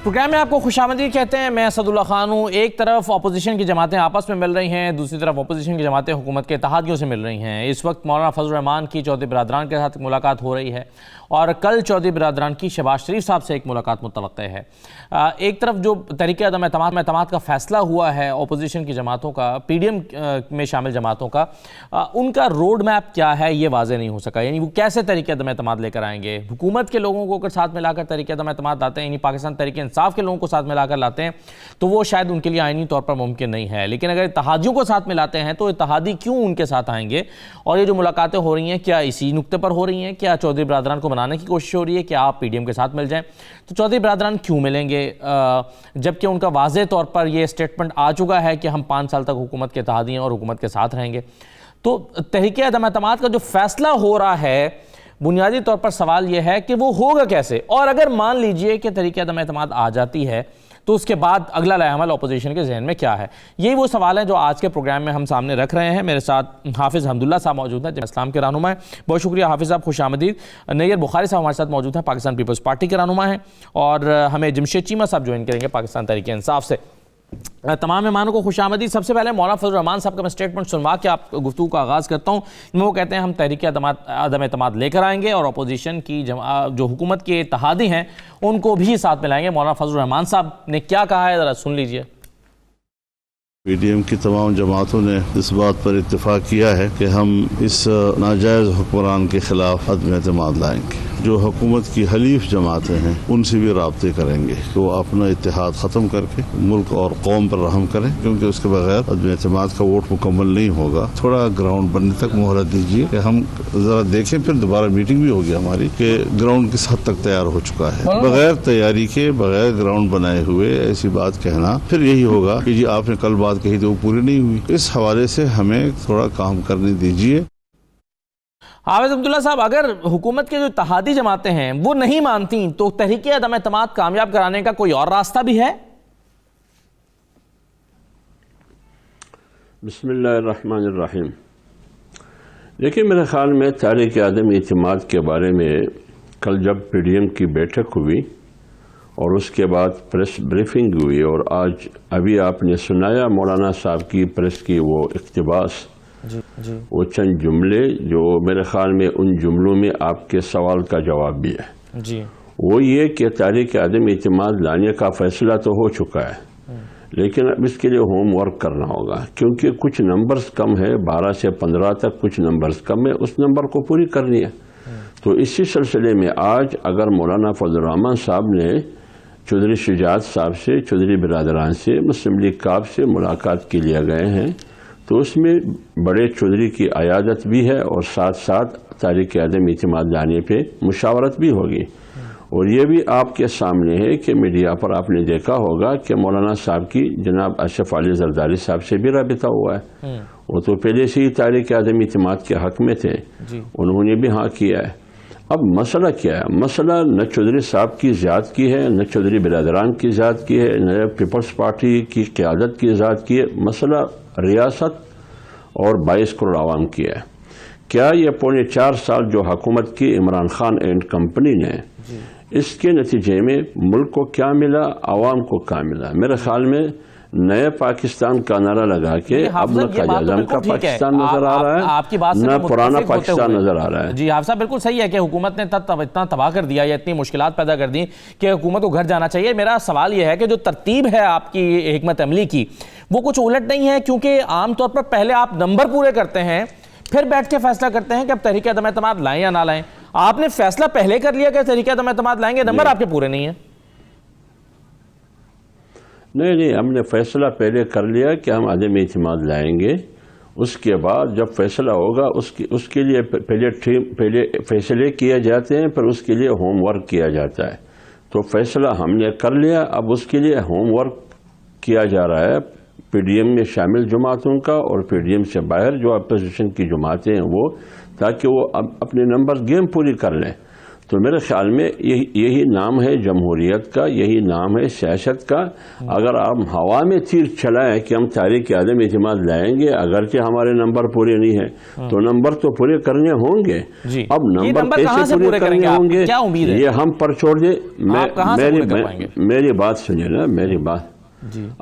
Programme میں آپ کو خوشامدید کہتے ہیں. میں اسد اللہ خان ہوں. ایک طرف اپوزیشن کی جماعتیں آپس میں مل رہی ہیں, دوسری طرف اپوزیشن کی جماعتیں حکومت کے اتحادیوں سے مل رہی ہیں. اس وقت مولانا فضل الرحمان کی چودھری برادران کے ساتھ ملاقات ہو رہی ہے اور کل چودھری برادران کی شہباز شریف صاحب سے ایک ملاقات متوقع ہے. ایک طرف جو طریقہ عدم اعتماد کا فیصلہ ہوا ہے اپوزیشن کی جماعتوں کا, پی ڈی ایم میں شامل جماعتوں کا, ان کا روڈ میپ کیا ہے یہ واضح نہیں ہو سکا. یعنی وہ کیسے طریقہ عدم اعتماد لے کر آئیں گے. حکومت کے لوگوں کو اگر ساتھ ملا کر طریقہ عدم اعتماد لاتے ہیں, یعنی پاکستان تحریک انصاف کے لوگوں کو ساتھ ملا کر لاتے ہیں, تو وہ شاید ان کے لیے آئینی طور پر ممکن نہیں ہے. لیکن اگر اتحادیوں کو ساتھ ملاتے ہیں تو اتحادی کیوں ان کے ساتھ آئیں گے؟ اور یہ جو ملاقاتیں ہو رہی ہیں کیا اسی نقطے پر ہو رہی ہیں؟ کیا چودھری برادران کو منانے کی کوشش ہو رہی ہے کہ آپ پی ڈی ایم کے ساتھ مل جائیں؟ تو چودھری برادران کیوں ملیں گے جبکہ ان کا واضح طور پر یہ اسٹیٹمنٹ آ چکا ہے کہ ہم 5 سال تک حکومت کے اتحادی ہیں اور حکومت کے ساتھ رہیں گے؟ تو تحریک عدم اعتماد کا جو فیصلہ ہو رہا ہے بنیادی طور پر سوال یہ ہے کہ وہ ہوگا کیسے؟ اور اگر مان لیجئے کہ تحریک عدم اعتماد آ جاتی ہے تو اس کے بعد اگلا لائحہ عمل اپوزیشن کے ذہن میں کیا ہے؟ یہی وہ سوال ہیں جو آج کے پروگرام میں ہم سامنے رکھ رہے ہیں. میرے ساتھ حافظ حمداللہ صاحب موجود ہیں, جماعت اسلام کے رہنما ہیں. بہت شکریہ حافظ صاحب, خوش آمدید. نیر بخاری صاحب ہمارے ساتھ موجود ہیں, پاکستان پیپلز پارٹی کے رہنما ہیں. اور ہمیں جمشید چیمہ صاحب جوائن کریں گے پاکستان تحریک انصاف سے. تمام مہمانوں کو خوش آمدید. سب سے پہلے مولانا فضل الرحمان صاحب کا میں سٹیٹمنٹ سنوا کے آپ گفتگو کا آغاز کرتا ہوں. وہ کہتے ہیں ہم تحریک عدم اعتماد لے کر آئیں گے اور اپوزیشن کی جو حکومت کے اتحادی ہیں ان کو بھی ساتھ ملائیں گے. مولانا فضل الرحمان صاحب نے کیا کہا ہے ذرا سن لیجئے. پی ڈی ایم کی تمام جماعتوں نے اس بات پر اتفاق کیا ہے کہ ہم اس ناجائز حکمران کے خلاف عدم اعتماد لائیں گے. جو حکومت کی حلیف جماعتیں ہیں ان سے بھی رابطے کریں گے کہ وہ اپنا اتحاد ختم کر کے ملک اور قوم پر رحم کریں, کیونکہ اس کے بغیر عدم اعتماد کا ووٹ مکمل نہیں ہوگا. تھوڑا گراؤنڈ بننے تک مہلت دیجیے کہ ہم ذرا دیکھیں. پھر دوبارہ میٹنگ بھی ہوگی ہماری کہ گراؤنڈ کس حد تک تیار ہو چکا ہے. بغیر تیاری کے, بغیر گراؤنڈ بنائے ہوئے ایسی بات کہنا پھر یہی ہوگا کہ جی آپ نے کل بات کہی تو وہ پوری نہیں ہوئی. اس حوالے سے ہمیں تھوڑا کام کرنے دیجیے. حافظ عبداللہ صاحب, اگر حکومت کے جو اتحادی جماعتیں ہیں وہ نہیں مانتی تو تحریک عدم اعتماد کامیاب کرانے کا کوئی اور راستہ بھی ہے؟ بسم اللہ الرحمن الرحیم. دیکھیں, میرے خیال میں تحریک عدم اعتماد کے بارے میں کل جب پی ڈی ایم کی بیٹھک ہوئی اور اس کے بعد پریس بریفنگ ہوئی اور آج ابھی آپ نے سنایا مولانا صاحب کی پریس کی وہ اقتباس, وہ چند جملے جو میرے خیال میں ان جملوں میں آپ کے سوال کا جواب بھی ہے. وہ یہ کہ تحریک عدم اعتماد لانے کا فیصلہ تو ہو چکا ہے, لیکن اب اس کے لیے ہوم ورک کرنا ہوگا, کیونکہ کچھ نمبرز کم ہے, 12 سے 15 تک کچھ نمبرز کم ہے, اس نمبر کو پوری کرنی ہے. تو اسی سلسلے میں آج اگر مولانا فضل الرحمان صاحب نے چودھری شجاعت صاحب سے, چودھری برادران سے, مسلم لیگ کاف سے ملاقات کے لیے گئے ہیں, تو اس میں بڑے چودھری کی عیادت بھی ہے اور ساتھ ساتھ تحریک عدم اعتماد لانے پہ مشاورت بھی ہوگی. اور یہ بھی آپ کے سامنے ہے کہ میڈیا پر آپ نے دیکھا ہوگا کہ مولانا صاحب کی جناب اشرف علی زرداری صاحب سے بھی رابطہ ہوا ہے. وہ تو پہلے سے ہی تحریک عدم اعتماد کے حق میں تھے, انہوں نے بھی ہاں کیا ہے. اب مسئلہ کیا ہے؟ مسئلہ نہ چودھری صاحب کی ذات کی ہے, نہ چودھری برادران کی ذات کی ہے, نہ پیپلز پارٹی کی قیادت کی ذات کی ہے. مسئلہ ریاست اور 22 کروڑ عوام کی ہے. کیا یہ 4.5 سال جو حکومت کی عمران خان اینڈ کمپنی نے, اس کے نتیجے میں ملک کو کیا ملا, عوام کو کیا ملا؟ میرے خیال میں نئے پاکستان کا نعرہ لگا کے اب نہ قائد اعظم کا پاکستان نظر آ رہا ہے, نہ پرانا پاکستان نظر آ رہا ہے. جی حافظ صاحب, بالکل صحیح ہے کہ حکومت نے اتنا تباہ کر دیا یا اتنی مشکلات پیدا کر دی کہ حکومت کو گھر جانا چاہیے. میرا سوال یہ ہے کہ جو ترتیب ہے آپ کی حکمت عملی کی وہ کچھ الٹ نہیں ہے, کیونکہ عام طور پر پہلے آپ نمبر پورے کرتے ہیں پھر بیٹھ کے فیصلہ کرتے ہیں کہ اب تحریک عدم اعتماد لائیں یا نہ لائیں. آپ نے فیصلہ پہلے کر لیا کہ تحریک عدم اعتماد لائیں گے, نمبر آپ کے پورے نہیں ہیں. نہیں, ہم نے فیصلہ پہلے کر لیا کہ ہم عدم اعتماد لائیں گے. اس کے بعد جب فیصلہ ہوگا اس کے لیے پہلے فیصلے کیے جاتے ہیں, پھر اس کے لیے ہوم ورک کیا جاتا ہے. تو فیصلہ ہم نے کر لیا, اب اس کے لیے ہوم ورک کیا جا رہا ہے پی ڈی ایم میں شامل جماعتوں کا اور پی ڈی ایم سے باہر جو اپوزیشن کی جماعتیں ہیں وہ, تاکہ وہ اپنے نمبر گیم پوری کر لیں. تو میرے خیال میں یہی نام ہے جمہوریت کا، یہی نام ہے سیاست کا۔ اگر آپ ہوا میں تیر چلائیں کہ ہم تحریک عدم اعتماد لائیں گے، اگرچہ ہمارے نمبر پورے نہیں ہیں تو نمبر تو پورے کرنے ہوں گے۔ اب نمبر کیسے پورے کرنے ہوں گے یہ ہم پر چھوڑ دیں۔ میری بات سنیے نا، میری بات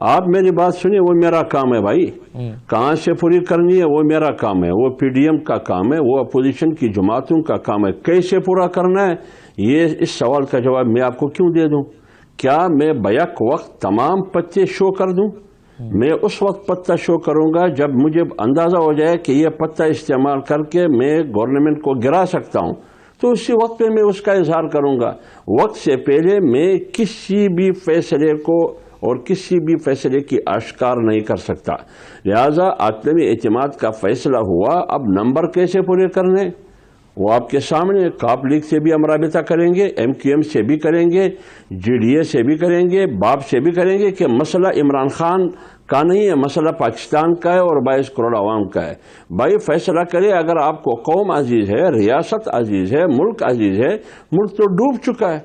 آپ میری بات سنیے، وہ میرا کام ہے بھائی، کہاں سے پوری کرنی ہے وہ میرا کام ہے، وہ پی ڈی ایم کا کام ہے، وہ اپوزیشن کی جماعتوں کا کام ہے۔ کیسے پورا کرنا ہے یہ اس سوال کا جواب میں آپ کو کیوں دے دوں؟ کیا میں بیک وقت تمام پتے شو کر دوں؟ میں اس وقت پتہ شو کروں گا جب مجھے اندازہ ہو جائے کہ یہ پتہ استعمال کر کے میں گورنمنٹ کو گرا سکتا ہوں، تو اسی وقت پہ میں اس کا اظہار کروں گا۔ وقت سے پہلے میں کسی بھی فیصلے کو اور کسی بھی فیصلے کی اشکار نہیں کر سکتا۔ لہذا عدم اعتماد کا فیصلہ ہوا، اب نمبر کیسے پورے کرنے وہ آپ کے سامنے۔ کاپ لیگ سے بھی ہم رابطہ کریں گے، ایم کیو ایم سے بھی کریں گے، جی ڈی اے سے بھی کریں گے، باپ سے بھی کریں گے کہ مسئلہ عمران خان کا نہیں ہے، مسئلہ پاکستان کا ہے اور 22 کروڑ عوام کا ہے۔ بھائی فیصلہ کرے، اگر آپ کو قوم عزیز ہے، ریاست عزیز ہے، ملک عزیز ہے، ملک تو ڈوب چکا ہے،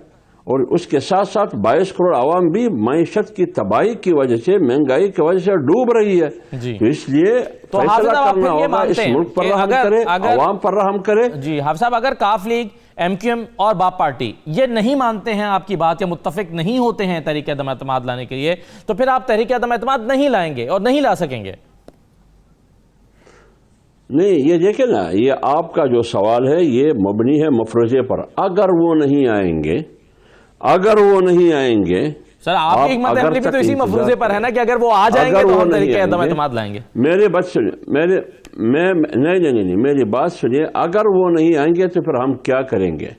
اور اس کے ساتھ ساتھ 22 کروڑ عوام بھی معیشت کی تباہی کی وجہ سے، مہنگائی کی وجہ سے ڈوب رہی ہے۔ تو اس لیے فیصلہ کرنا ہوگا، اس ملک پر رحم کرے، عوام پر رحم کرے۔ جی حافظ صاحب، اگر کاف لیگ، ایم کیو ایم اور باپ پارٹی یہ نہیں مانتے ہیں آپ کی بات یا متفق نہیں ہوتے ہیں تحریک عدم اعتماد لانے کے لیے، تو پھر آپ تحریک عدم اعتماد نہیں لائیں گے اور نہیں لا سکیں گے؟ نہیں، یہ دیکھیں نا، یہ آپ کا جو سوال ہے یہ مبنی ہے مفروضے پر۔ اگر وہ نہیں آئیں گے سر، آپ کی حکمت عملی بھی تو اسی مفروضے پر ہے نا کہ اگر وہ آ جائیں گے تو ہم تحریک عدم اعتماد لائیں گے۔ میری بات سنیے، نہیں، میری بات سنیے، اگر وہ نہیں آئیں گے تو پھر ہم کیا کریں گے؟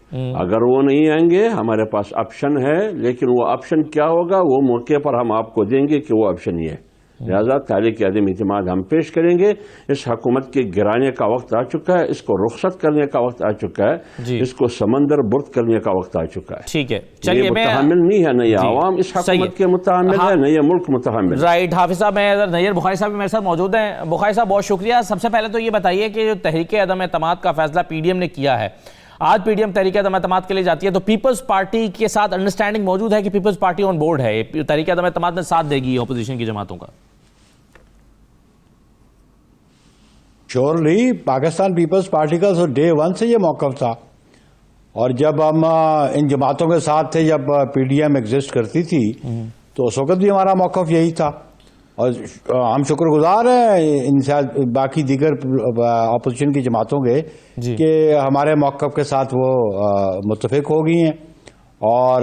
اگر وہ نہیں آئیں گے ہمارے پاس آپشن ہے، لیکن وہ آپشن کیا ہوگا وہ موقع پر ہم آپ کو دیں گے کہ وہ آپشن یہ ہے۔ لہذا تحریک عدم اعتماد ہم پیش کریں گے۔ اس حکومت کے گرانے کا وقت آ چکا ہے، اس کو رخصت کرنے کا وقت آ چکا ہے، اس کو سمندر برد کرنے کا وقت آ چکا ہے۔ ٹھیک ہے، چلیے، متحمل نہیں ہے، نہ یہ عوام اس حکومت کے متحمل ہے، نہ یہ ملک متحمل۔ رائٹ حافظ صاحب، میں نیر بخاری صاحب بھی میرے ساتھ موجود ہیں۔ بخاری صاحب بہت شکریہ۔ سب سے پہلے تو یہ بتائیے کہ جو تحریک عدم اعتماد کا فیصلہ پی ڈی ایم نے کیا ہے، آج پی ڈی ایم تحریک عدم اعتماد کے لیے جاتی ہے تو پیپلز پارٹی کے ساتھ انڈرسٹینڈنگ موجود ہے کہ پیپلز پارٹی آن بورڈ ہے، تحریک عدم اعتماد میں ساتھ دے گی اپوزیشن کی جماعتوں کا؟ شورلی پاکستان پیپلز پارٹی کا تو ڈے ون سے یہ موقف تھا، اور جب ہم ان جماعتوں کے ساتھ تھے، جب پی ڈی ایم ایگزسٹ کرتی تھی تو اس وقت بھی ہمارا موقف یہی تھا، اور ہم شکر گزار ہیں ان باقی دیگر اپوزیشن کی جماعتوں کے کہ ہمارے موقف کے ساتھ وہ متفق ہو گئی ہیں۔ اور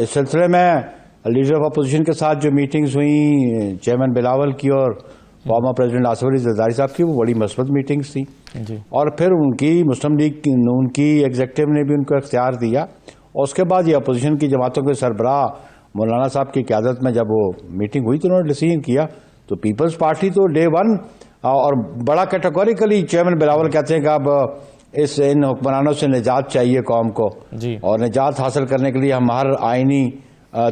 اس سلسلے میں لیڈر آف اپوزیشن کے ساتھ جو میٹنگز ہوئیں چیئرمین بلاول کی اور فارمر پریزیڈنٹ آصف علی زرداری صاحب کی، وہ بڑی مثبت میٹنگز تھیں، اور پھر ان کی مسلم لیگ نون کی ایگزیکٹو نے بھی ان کو اختیار دیا، اور اس کے بعد یہ اپوزیشن کی جماعتوں کے سربراہ مولانا صاحب کی قیادت میں جب وہ میٹنگ ہوئی تو انہوں نے ڈیسیژن کیا، تو پیپلز پارٹی تو ڈے ون، اور بڑا کیٹیگوریکلی چیئرمین بلاول کہتے ہیں کہ اب ان حکمرانوں سے نجات چاہیے قوم کو، اور نجات حاصل کرنے کے لیے ہم ہر آئینی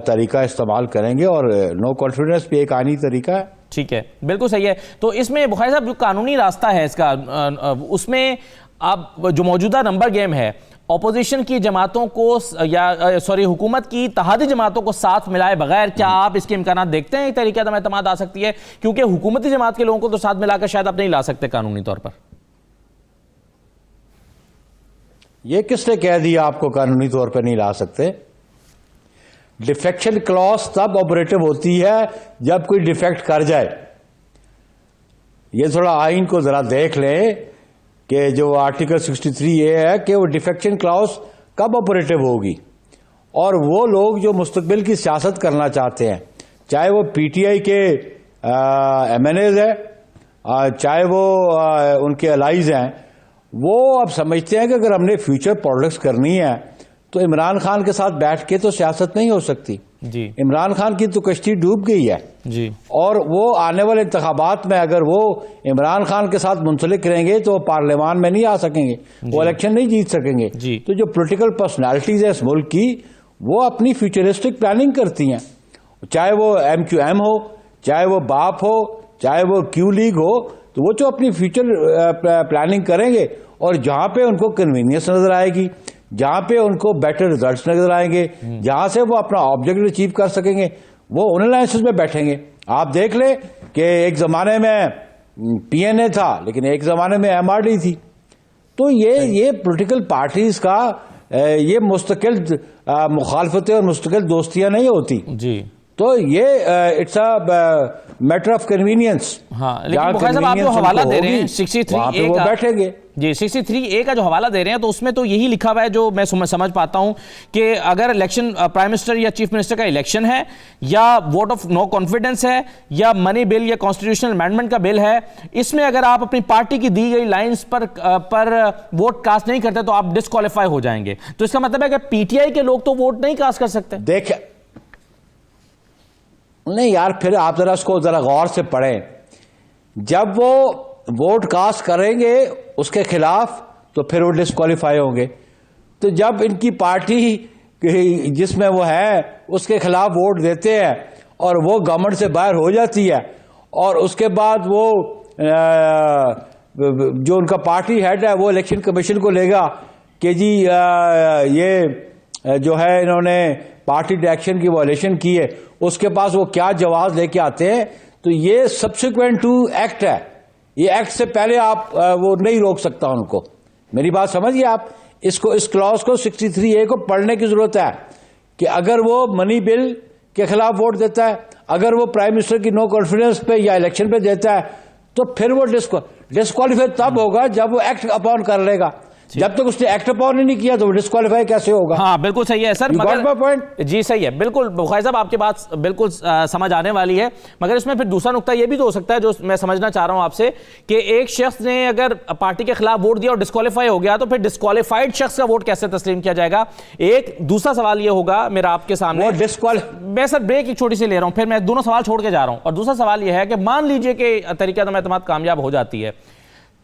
طریقہ استعمال کریں گے، اور نو کانفیڈنس بھی ایک آئینی طریقہ ہے۔ ٹھیک ہے، بالکل صحیح ہے۔ تو اس میں بخاری صاحب جو قانونی راستہ ہے اس کا، اس میں اب جو موجودہ نمبر گیم ہے، اپوزیشن کی جماعتوں کو حکومت کی اتحادی جماعتوں کو ساتھ ملائے بغیر کیا آپ اس کے امکانات دیکھتے ہیں تحریک عدم اعتماد آ سکتی ہے؟ کیونکہ حکومتی جماعت کے لوگوں کو تو ساتھ ملا کر شاید آپ نہیں لا سکتے قانونی طور پر۔ یہ کس نے کہہ دیا آپ کو قانونی طور پر نہیں لا سکتے؟ ڈیفیکشن کلاس تب آپریٹو ہوتی ہے جب کوئی ڈیفیکٹ کر جائے۔ یہ تھوڑا آئین کو ذرا دیکھ لیں کہ جو آرٹیکل 63A ہے کہ وہ ڈیفیکشن کلاس کب آپریٹو ہوگی، اور وہ لوگ جو مستقبل کی سیاست کرنا چاہتے ہیں، چاہے وہ پی ٹی آئی کے ایم این ایز ہیں، چاہے وہ ان کے الائز ہیں، وہ اب سمجھتے ہیں کہ اگر ہم نے فیوچر پالیٹکس کرنی ہے تو عمران خان کے ساتھ بیٹھ کے تو سیاست نہیں ہو سکتی۔ عمران خان کی تو کشتی ڈوب گئی ہے، اور وہ آنے والے انتخابات میں اگر وہ عمران خان کے ساتھ منسلک رہیں گے تو وہ پارلیمان میں نہیں آ سکیں گے، وہ الیکشن نہیں جیت سکیں گے۔ تو جو پولیٹیکل پرسنالٹیز ہیں اس ملک کی، وہ اپنی فیوچرسٹک پلاننگ کرتی ہیں، چاہے وہ ایم کیو ایم ہو، چاہے وہ باپ ہو، چاہے وہ کیو لیگ ہو، تو وہ جو اپنی فیوچر پلاننگ کریں گے، اور جہاں پہ ان کو کنوینئنس نظر آئے گی، جہاں پہ ان کو بیٹر ریزلٹس نظر آئیں گے، جہاں سے وہ اپنا آبجیکٹ اچیو کر سکیں گے، وہ ان الائنسز میں بیٹھیں گے. آپ دیکھ لیں کہ ایک زمانے میں پی این اے تھا لیکن ایک زمانے میں ایم آر ڈی تھی. تو یہ پولیٹیکل پارٹیز کا یہ مستقل مخالفتیں اور مستقل دوستیاں نہیں ہوتی. جی تو یہ it's a matter of convenience. ہاں، لیکن بخاری صاحب آپ جو حوالہ دے رہے ہیں 63A وہ کا، بیٹھیں گے. جی 63A کا جو حوالہ دے رہے ہیں تو اس میں تو یہی لکھا ہوا ہے جو میں سمجھ پاتا ہوں کہ اگر الیکشن پرائم منسٹر یا چیف منسٹر کا الیکشن ہے یا ووٹ آف نو کانفیڈنس ہے یا منی بل یا کانسٹیٹیوشنل امینڈمنٹ کا بل ہے، اس میں اگر آپ اپنی پارٹی کی دی گئی لائنز پر ووٹ کاسٹ نہیں کرتے تو آپ ڈسکوالیفائی ہو جائیں گے. تو اس کا مطلب ہے کہ پی ٹی آئی کے لوگ تو ووٹ نہیں کاسٹ کر سکتے. دیکھیں نہیں یار، پھر آپ ذرا اس کو ذرا غور سے پڑھیں. جب وہ ووٹ کاسٹ کریں گے اس کے خلاف تو پھر وہ ڈسکوالیفائی ہوں گے. تو جب ان کی پارٹی جس میں وہ ہے اس کے خلاف ووٹ دیتے ہیں اور وہ گورنمنٹ سے باہر ہو جاتی ہے اور اس کے بعد وہ جو ان کا پارٹی ہیڈ ہے وہ الیکشن کمیشن کو لے گا کہ جی یہ جو ہے انہوں نے پارٹی ڈائریکشن کی وائلیشن کی ہے، اس کے پاس وہ کیا جواز لے کے آتے ہیں. تو یہ سبسیکوینٹ ٹو ایکٹ ہے، یہ ایکٹ سے پہلے آپ وہ نہیں روک سکتا ان کو. میری بات سمجھیے آپ، اس کلاس کو 63A کو پڑھنے کی ضرورت ہے کہ اگر وہ منی بل کے خلاف ووٹ دیتا ہے، اگر وہ پرائم منسٹر کی نو کانفیڈنس پہ یا الیکشن پہ دیتا ہے تو پھر وہ ڈسکوالیفائی تب ہوگا جب وہ ایکٹ اپون کر لے گا. جب تک اس نے ایکٹ اپون ہی نہیں کیا تو وہ ڈسکوالیفائی کیسے ہوگا؟ ہاں بالکل صحیح ہے سر. جی صحیح ہے، بالکل بخاری صاحب آپ کی بات بالکل سمجھ آنے والی ہے. مگر اس میں پھر دوسرا نقطہ یہ بھی تو ہو سکتا ہے جو میں سمجھنا چاہ رہا ہوں آپ سے کہ ایک شخص نے اگر پارٹی کے خلاف ووٹ دیا اور ڈسکوالیفائی ہو گیا تو پھر ڈسکوالیفائڈ شخص کا ووٹ کیسے تسلیم کیا جائے گا؟ ایک دوسرا سوال یہ ہوگا میرا آپ کے سامنے، میں سر بریک ایک چھوٹی سی لے رہا ہوں، پھر میں دونوں سوال چھوڑ کے جا رہا ہوں. اور دوسرا سوال یہ ہے کہ مان لیجئے کہ طریقہ عدم اعتماد کامیاب ہو جاتی ہے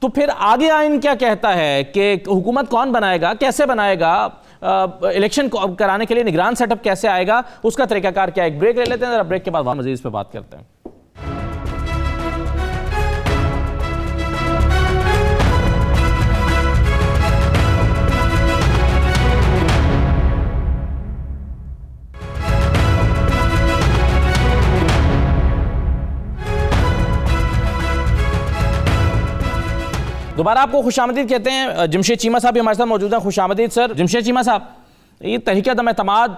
تو پھر آگے آئین کیا کہتا ہے کہ حکومت کون بنائے گا، کیسے بنائے گا، الیکشن کرانے کے لیے نگران سیٹ اپ کیسے آئے گا، اس کا طریقہ کار کیا ہے؟ ایک بریک لے لیتے ہیں، ذرا بریک کے بعد مزید اس پہ بات کرتے ہیں. دوبارہ آپ کو خوش آمدید کہتے ہیں. جمشید چیمہ صاحب بھی ہمارے ساتھ موجود ہیں. خوش آمدید سر. جمشید چیمہ صاحب، یہ تحریک عدم اعتماد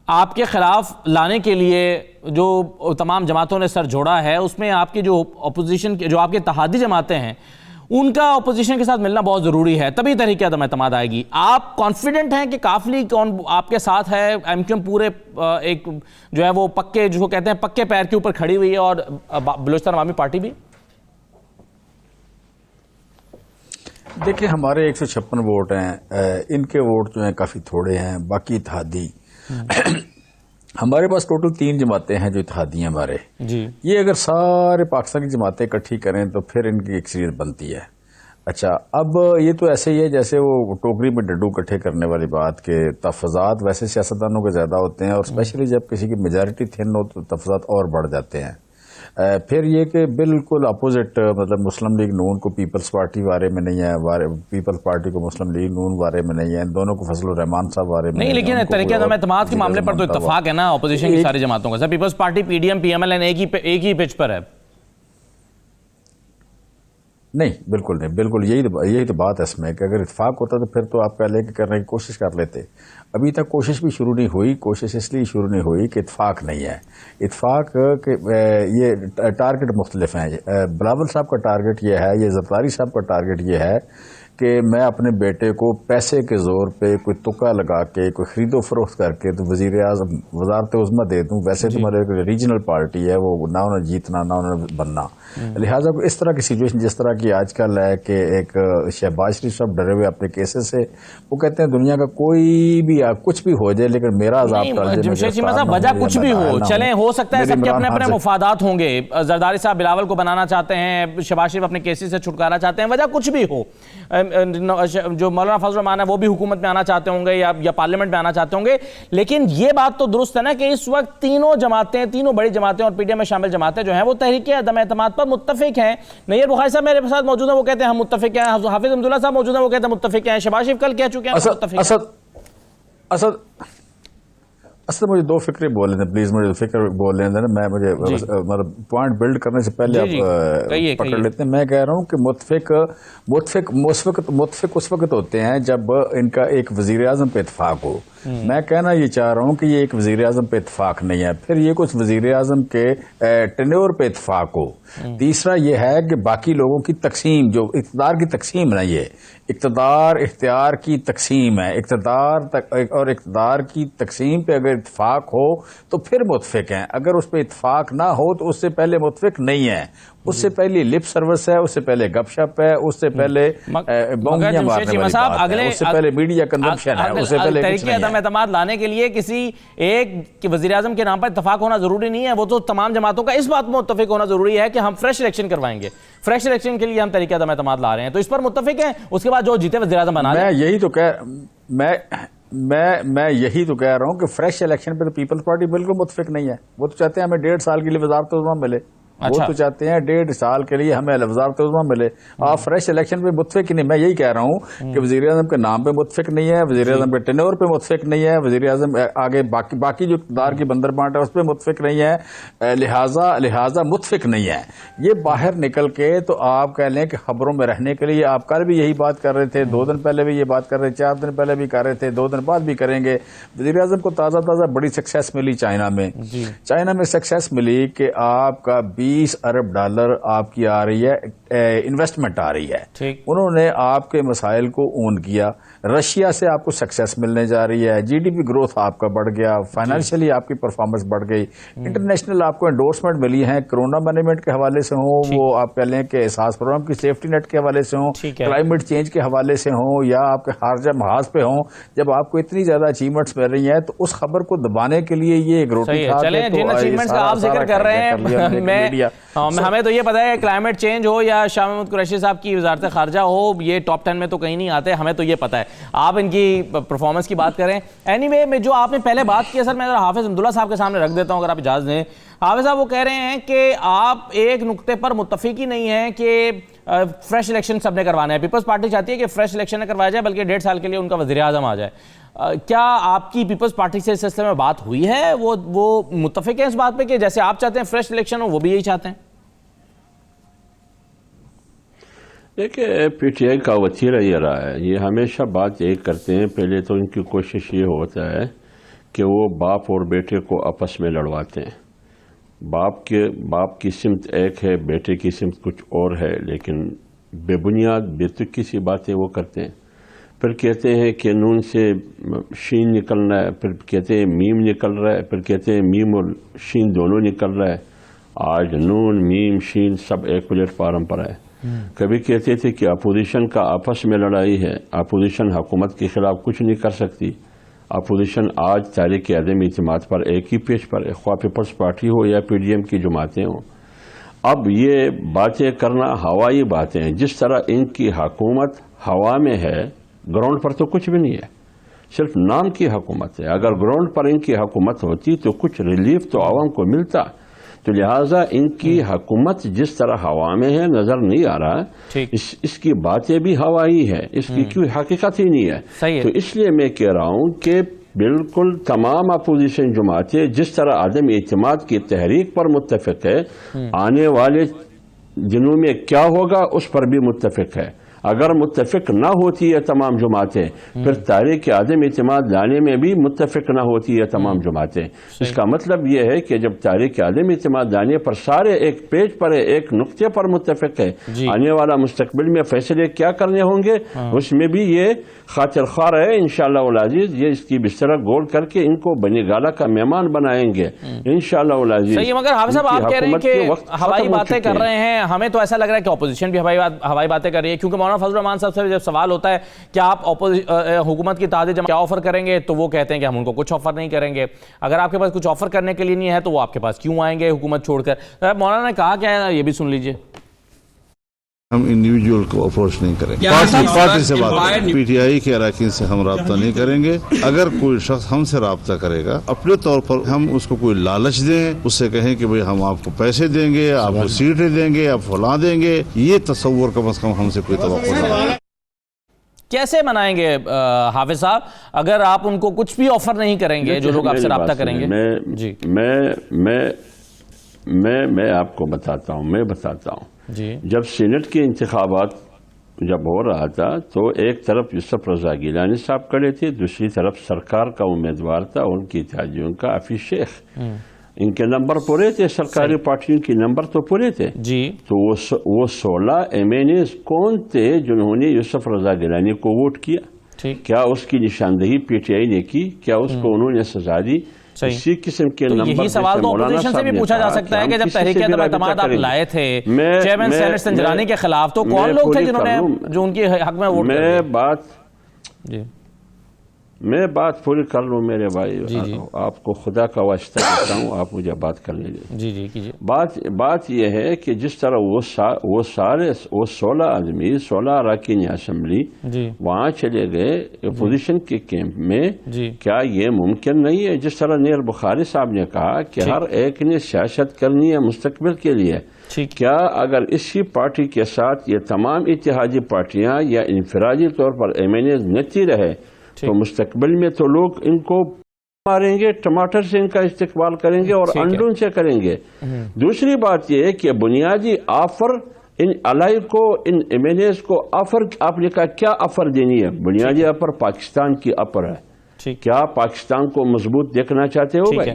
آپ کے خلاف لانے کے لیے جو تمام جماعتوں نے سر جوڑا ہے اس میں آپ کی جو اپوزیشن جو آپ کے اتحادی جماعتیں ہیں ان کا اپوزیشن کے ساتھ ملنا بہت ضروری ہے، تبھی تحریک عدم اعتماد آئے گی. آپ کانفیڈنٹ ہیں کہ کافلی کون آپ کے ساتھ ہے؟ ایم کیو ایم پورے ایک جو ہے وہ پکے جو کہتے ہیں پکے پیر کے اوپر کھڑی ہوئی ہے اور بلوچستان عوامی پارٹی بھی؟ دیکھیں ہمارے 156 ووٹ ہیں، ان کے ووٹ جو ہیں کافی تھوڑے ہیں. باقی اتحادی ہمارے پاس ٹوٹل 3 جماعتیں ہیں جو اتحادی ہیں ہمارے. جی یہ اگر سارے پاکستانی جماعتیں اکٹھی کریں تو پھر ان کی اکثریت بنتی ہے. اچھا اب یہ تو ایسے ہی ہے جیسے وہ ٹوکری میں ڈڈو اکٹھے کرنے والی بات کہ تفاضات ویسے سیاستدانوں کے زیادہ ہوتے ہیں اور اسپیشلی جب کسی کی میجارٹی تھن ہو تو تفاضات اور بڑھ جاتے ہیں. پھر یہ کہ بالکل اپوزٹ مطلب مسلم لیگ نون کو پیپلز پارٹی بارے میں نہیں ہے، پیپلز پارٹی کو مسلم لیگ نون بارے میں نہیں ہے، ان دونوں کو فضل الرحمان صاحب بارے میں نہیں. لیکن تحریک عدم اعتماد کے معاملے پر تو اتفاق ہے نا اپوزیشن کی ساری جماعتوں کا. Sir Peoples Party, P D M, P M L N ایک ہی پچ پر ہے. نہیں بالکل نہیں، بالکل یہی تو بات ہے اس میں کہ اگر اتفاق ہوتا تو پھر تو آپ پہلے کرنے کی کوشش کر لیتے. ابھی تک کوشش بھی شروع نہیں ہوئی. کوشش اس لیے شروع نہیں ہوئی کہ اتفاق نہیں ہے. اتفاق کہ یہ ٹارگٹ مختلف ہیں. بلاول صاحب کا ٹارگٹ یہ ہے، یہ زرداری صاحب کا ٹارگٹ یہ ہے کہ میں اپنے بیٹے کو پیسے کے زور پہ کوئی تکا لگا کے کوئی خرید و فروخت کر کے تو وزیر اعظم وزارت عظمیٰ دے دوں. ویسے تمہارے ریجنل پارٹی ہے، وہ نہ انہیں جیتنا نہ انہیں بننا. لہٰذا اس طرح کی سچویشن جس طرح کی آج کل ہے کہ ایک شہباز شریف صاحب ڈرے ہوئے اپنے کیسز سے، وہ کہتے ہیں دنیا کا کوئی بھی کچھ بھی ہو جائے لیکن میرا عذاب ٹل جائے. جمشید چیمہ صاحب وجہ کچھ بھی ہو، چلیں ہو سکتا ہے سب کے اپنے اپنے مفادات ہوں گے. زرداری صاحب بلاول کو بنانا چاہتے ہیں، شہباز شریف اپنے کیسز سے چھٹکارا چاہتے ہیں، وجہ کچھ بھی ہو. جو مولانا فضل الرحمان ہے وہ بھی حکومت میں آنا چاہتے ہوں گے یا پارلیمنٹ میں آنا چاہتے ہوں گے. لیکن یہ بات تو درست ہے نا کہ اس وقت تینوں جماعتیں، تینوں بڑی جماعتیں اور پی ڈی ایم میں شامل جماعتیں جو ہیں وہ تحریک عدم اعتماد پر متفق ہیں. نیر بخاری صاحب میرے ساتھ موجود ہیں، وہ کہتے ہیں ہم متفق ہیں. حافظ حمداللہ صاحب موجود ہیں، وہ کہتے ہیں متفق ہیں. شہباز شریف کل کہہ چکے ہیں متفق ہیں. اصل مجھے دو فکریں بول رہے تھے، پلیز مجھے فکر بول رہے تھے نا، میں مجھے مطلب پوائنٹ بلڈ کرنے سے پہلے آپ پکڑ لیتے ہیں. میں کہہ رہا ہوں کہ متفق اس وقت ہوتے ہیں جب ان کا ایک وزیر اعظم پہ اتفاق ہو. میں کہنا یہ چاہ رہا ہوں کہ یہ ایک وزیر اعظم پہ اتفاق نہیں ہے، پھر یہ کچھ وزیر اعظم کے ٹینیور پہ اتفاق ہو. تیسرا یہ ہے کہ باقی لوگوں کی تقسیم، جو اقتدار کی تقسیم نہیں ہے، اقتدار اختیار کی تقسیم ہے، اقتدار کی تقسیم پہ اگر اتفاق ہو تو پھر متفق ہیں، اگر اس پہ اتفاق نہ ہو تو اس سے پہلے متفق نہیں ہے. اس سے پہلے لپ سروس ہے، اس سے پہلے گپ شپ ہے، اس سے پہلے بونگیاں مارنے والی بات ہے، اس سے پہلے میڈیا کنزمپشن ہے، اس سے پہلے کچھ نہیں ہے. عدم اعتماد لانے کے لیے کسی ایک وزیر اعظم کے نام پر اتفاق ہونا ضروری نہیں ہے، وہ تو تمام جماعتوں کا اس بات میں متفق ہونا ضروری ہے کہ ہم فریش الیکشن کروائیں گے. فریش الیکشن کے لیے ہم طریقہ عدم اعتماد لا رہے ہیں، تو اس پر متفق ہیں. اس کے بعد جو جیتے وزیر اعظم بنا لیں. میں یہی تو کہہ رہا ہوں کہ فریش الیکشن پہ تو پیپلز پارٹی بالکل متفق نہیں ہے. وہ تو چاہتے ہیں ہمیں 1.5 سال کے لیے وزارت عظمیٰ ملے. وہ تو چاہتے ہیں 1.5 سال کے لیے ہمیں وزارت عظمیٰ ملے. آپ فریش الیکشن پہ متفق ہی نہیں. میں یہی کہہ رہا ہوں کہ وزیر اعظم کے نام پہ متفق نہیں ہے، وزیر اعظم کے ٹینور پہ متفق نہیں ہے، وزیر اعظم آگے باقی جو اقتدار کی بندر بانٹ ہے اس پہ متفق نہیں ہے، لہٰذا متفق نہیں ہے. یہ باہر نکل کے تو آپ کہہ لیں کہ خبروں میں رہنے کے لیے آپ کل بھی یہی بات کر رہے تھے، 2 دن پہلے بھی یہ بات کر رہے تھے، 4 دن پہلے بھی کر رہے تھے، 2 دن بعد بھی کریں گے. وزیر اعظم کو تازہ بڑی سکسیس ملی چائنا میں سکسیس ملی کہ آپ کا 20 ارب ڈالر آپ کی آ رہی ہے، انویسٹمنٹ آ رہی ہے. انہوں نے آپ کے مسائل کو اون کیا. رشیا سے آپ کو سکسیس ملنے جا رہی ہے، جی ڈی پی گروتھ آپ کا بڑھ گیا، فائنینشلی آپ کی پرفارمنس بڑھ گئی. انٹرنیشنل آپ کو انڈورسمنٹ ملی ہیں، کرونا مینجمنٹ کے حوالے سے ہوں، وہ آپ کہہ لیں کہ احساس پروگرام کی سیفٹی نیٹ کے حوالے سے ہوں، کلائمیٹ چینج کے حوالے سے ہوں، یا آپ کے خارجہ محاذ پہ ہوں. جب آپ کو اتنی زیادہ اچیومنٹس مل رہی ہیں تو اس خبر کو دبانے کے لیے یہ ایک روٹی کھا کے جن اچیومنٹس کا آپ ذکر کر رہے ہیں، ہمیں تو یہ پتا ہے کلائمیٹ چینج ہو یا شاہ محمود قریشی صاحب کی وزارت خارجہ ہو، یہ ٹاپ 10 میں تو کہیں نہیں آتے. ہمیں تو یہ پتا ہے. آپ ان کی پرفارمنس کی بات کریں. اینی وے میں جو آپ نے پہلے بات کی ہے سر، میں حافظ عبداللہ صاحب کے سامنے رکھ دیتا ہوں اگر آپ اجازت دیں. حافظ صاحب وہ کہہ رہے ہیں کہ آپ ایک نقطے پر متفق ہی نہیں ہیں کہ فریش الیکشن سب نے کروانا ہے. پیپلز پارٹی چاہتی ہے کہ فریش الیکشن نہ کروایا جائے بلکہ 1.5 سال کے لیے ان کا وزیر اعظم آ جائے. کیا آپ کی پیپلز پارٹی سے اس سلسلے میں بات ہوئی ہے؟ وہ متفق ہیں اس بات پہ کہ جیسے آپ چاہتے ہیں فریش الیکشن ہو، وہ بھی یہی چاہتے ہیں؟ دیکھیں، پی ٹی آئی کا وتیرہ یہ رہا ہے، یہ ہمیشہ بات یہی کرتے ہیں. پہلے تو ان کی کوشش یہ ہوتا ہے کہ وہ باپ اور بیٹے کو آپس میں لڑواتے ہیں. باپ کی سمت ایک ہے، بیٹے کی سمت کچھ اور ہے، لیکن بے بنیاد بے تکی سی باتیں وہ کرتے ہیں. پھر کہتے ہیں کہ نون سے شین نکلنا ہے، پھر کہتے ہیں میم نکل رہا ہے، پھر کہتے ہیں میم اور شین دونوں نکل رہا ہے. آج نون میم شین سب ایک پلیٹ فارم پر ہے. کبھی کہتے تھے کہ اپوزیشن کا آپس میں لڑائی ہے، اپوزیشن حکومت کے خلاف کچھ نہیں کر سکتی. اپوزیشن آج تحریک عدم اعتماد پر ایک ہی پیج پر ہے، خواہ پیپلز پارٹی ہو یا پی ڈی ایم کی جماعتیں ہوں. اب یہ باتیں کرنا ہوائی باتیں ہیں. جس طرح ان کی حکومت ہوا میں ہے، گراؤنڈ پر تو کچھ بھی نہیں ہے، صرف نام کی حکومت ہے. اگر گراؤنڈ پر ان کی حکومت ہوتی تو کچھ ریلیف تو عوام کو ملتا. تو لہٰذا ان کی حکومت جس طرح ہوا میں ہے نظر نہیں آ رہا. اس کی باتیں بھی ہوائی ہے، اس کی کوئی حقیقت ہی نہیں ہے. تو اس لیے میں کہہ رہا ہوں کہ بالکل تمام اپوزیشن جماعتیں جس طرح عدم اعتماد کی تحریک پر متفق ہے، آنے والے دنوں میں کیا ہوگا اس پر بھی متفق ہے. اگر متفق نہ ہوتی ہے تمام جماعتیں، پھر تحریک عدم اعتماد لانے میں بھی متفق نہ ہوتی ہے تمام جماعتیں. اس کا مطلب یہ ہے کہ جب تحریک عدم اعتماد لانے پر سارے ایک پیج پر ہے، ایک نقطے پر متفق ہے، آنے والا مستقبل میں فیصلے کیا کرنے ہوں گے اس میں بھی یہ خاطر خواہ ہے. انشاءاللہ العزیز یہ اس کی بستر گول کر کے ان کو بنی گالہ کا مہمان بنائیں گے انشاءاللہ العزیز. صحیح. مگر حافظ صاحب آپ کہہ رہے ہیں کہ ہوائی باتیں کر رہے ہیں، ہمیں تو ایسا لگ رہا ہے کہ اپوزیشن بھی ہوائی باتیں کر رہی ہے. کیونکہ مولانا فضل الرحمان صاحب سے جب سوال ہوتا ہے کہ آپ حکومت کی اتحاد جماعت کیا آفر کریں گے تو وہ کہتے ہیں کہ ہم ان کو کچھ آفر نہیں کریں گے. اگر آپ کے پاس کچھ آفر کرنے کے لیے نہیں ہے تو وہ آپ کے پاس کیوں آئیں گے حکومت چھوڑ کر؟ مولانا نے کہا کیا ہے یہ بھی سن لیجئے. ہم انڈیویجول کو اپروچ نہیں کریں گے، پارٹی سے بات کریں. پی ٹی آئی کے اراکین سے ہم رابطہ نہیں کریں گے. اگر کوئی شخص ہم سے رابطہ کرے گا اپنے طور پر ہم اس کو کوئی لالچ دیں، اس سے کہیں کہ بھئی ہم آپ کو پیسے دیں گے، آپ کو سیٹیں دیں گے، آپ فلاں دیں گے، یہ تصور کم از کم ہم سے کوئی توقع نہیں ہے. کیسے منائیں گے حافظ صاحب اگر آپ ان کو کچھ بھی آفر نہیں کریں گے جو لوگ آپ سے رابطہ کریں گے؟ جی میں آپ کو بتاتا ہوں جی جب سینٹ کے انتخابات جب ہو رہا تھا تو ایک طرف یوسف رضا گیلانی صاحب کھڑے تھے، دوسری طرف سرکار کا امیدوار تھا ان کی اتحادیوں کا حفیظ شیخ. ان کے نمبر پورے تھے، سرکاری پارٹیوں کے نمبر تو پورے تھے. جی تو وہ 16 ایم این ایز کون تھے جنہوں نے یوسف رضا گیلانی کو ووٹ کیا؟ ٹھیک. کیا اس کی نشاندہی پی ٹی آئی نے کی؟ کیا اس کو انہوں نے سزا دی؟ اسی قسم کے نمبر یہی سوال تو اپوزیشن سے بھی پوچھا جا سکتا ہے کہ جب تحریک عدم اعتماد آپ لائے تھے چیئرمین سینٹ سنجرانی کے خلاف تو کون لوگ تھے جنہوں نے جو ان کے حق میں ووٹ کیا؟ میں بات پوری کر لوں میرے بھائی، آپ کو خدا کا واسطہ دیتا ہوں، آپ مجھے بات کرنے دیں. جی کیجئے. بات یہ ہے کہ جس طرح وہ 16 آدمی 16 اراکین اسمبلی وہاں چلے گئے اپوزیشن کے کیمپ میں، کیا یہ ممکن نہیں ہے جس طرح نیر بخاری صاحب نے کہا کہ ہر ایک نے سیاست کرنی ہے مستقبل کے لیے؟ کیا اگر اسی پارٹی کے ساتھ یہ تمام اتحادی پارٹیاں یا انفرادی طور پر ایم این ایز نتی رہے تو مستقبل میں تو لوگ ان کو ماریں گے، ٹماٹر سے ان کا استقبال کریں گے اور انڈوں سے کریں گے. دوسری بات یہ ہے کہ بنیادی آفر ان الائی کو، ان ایم این ایز کو آفر آپ نے کہا کیا آفر دینی ہے؟ بنیادی آفر پاکستان کی آفر ہے. کیا پاکستان کو مضبوط دیکھنا چاہتے ہو بھائی؟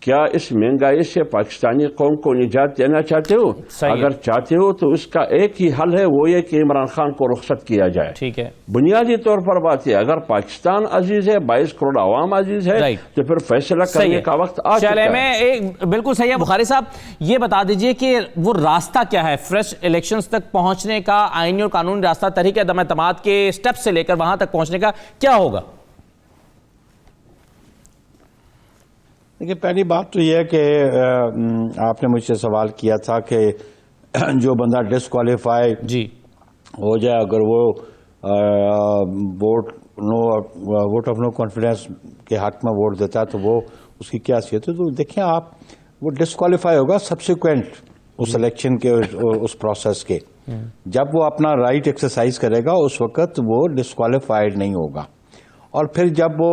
کیا اس مہنگائی سے پاکستانی قوم کو نجات دینا چاہتے ہو؟ اگر چاہتے ہو تو اس کا ایک ہی حل ہے، وہ یہ کہ عمران خان کو رخصت کیا جائے. ٹھیک ہے. بنیادی طور پر بات ہے اگر پاکستان عزیز ہے، 22 کروڑ عوام عزیز ہے تو پھر فیصلہ کرنے کا وقت آ چکا ہے. میں بالکل صحیح ہے. بخاری صاحب یہ بتا دیجئے کہ وہ راستہ کیا ہے فریش الیکشنز تک پہنچنے کا؟ آئینی اور قانونی راستہ تحریک عدم اعتماد کے سٹیپ سے لے کر وہاں تک پہنچنے کا کیا ہوگا؟ دیکھیں، پہلی بات تو یہ ہے کہ آپ نے مجھ سے سوال کیا تھا کہ جو بندہ ڈسکوالیفائی ہو جائے اگر وہ ووٹ آف نو کانفیڈنس کے حق میں ووٹ دیتا ہے تو وہ اس کی کیا حیثیت ہے؟ تو دیکھیں آپ، وہ ڈسکوالیفائی ہوگا سبسیکوینٹ اس الیکشن کے اس پروسیس کے. جب وہ اپنا رائٹ ایکسرسائز کرے گا اس وقت وہ ڈسکوالیفائڈ نہیں ہوگا. اور پھر جب وہ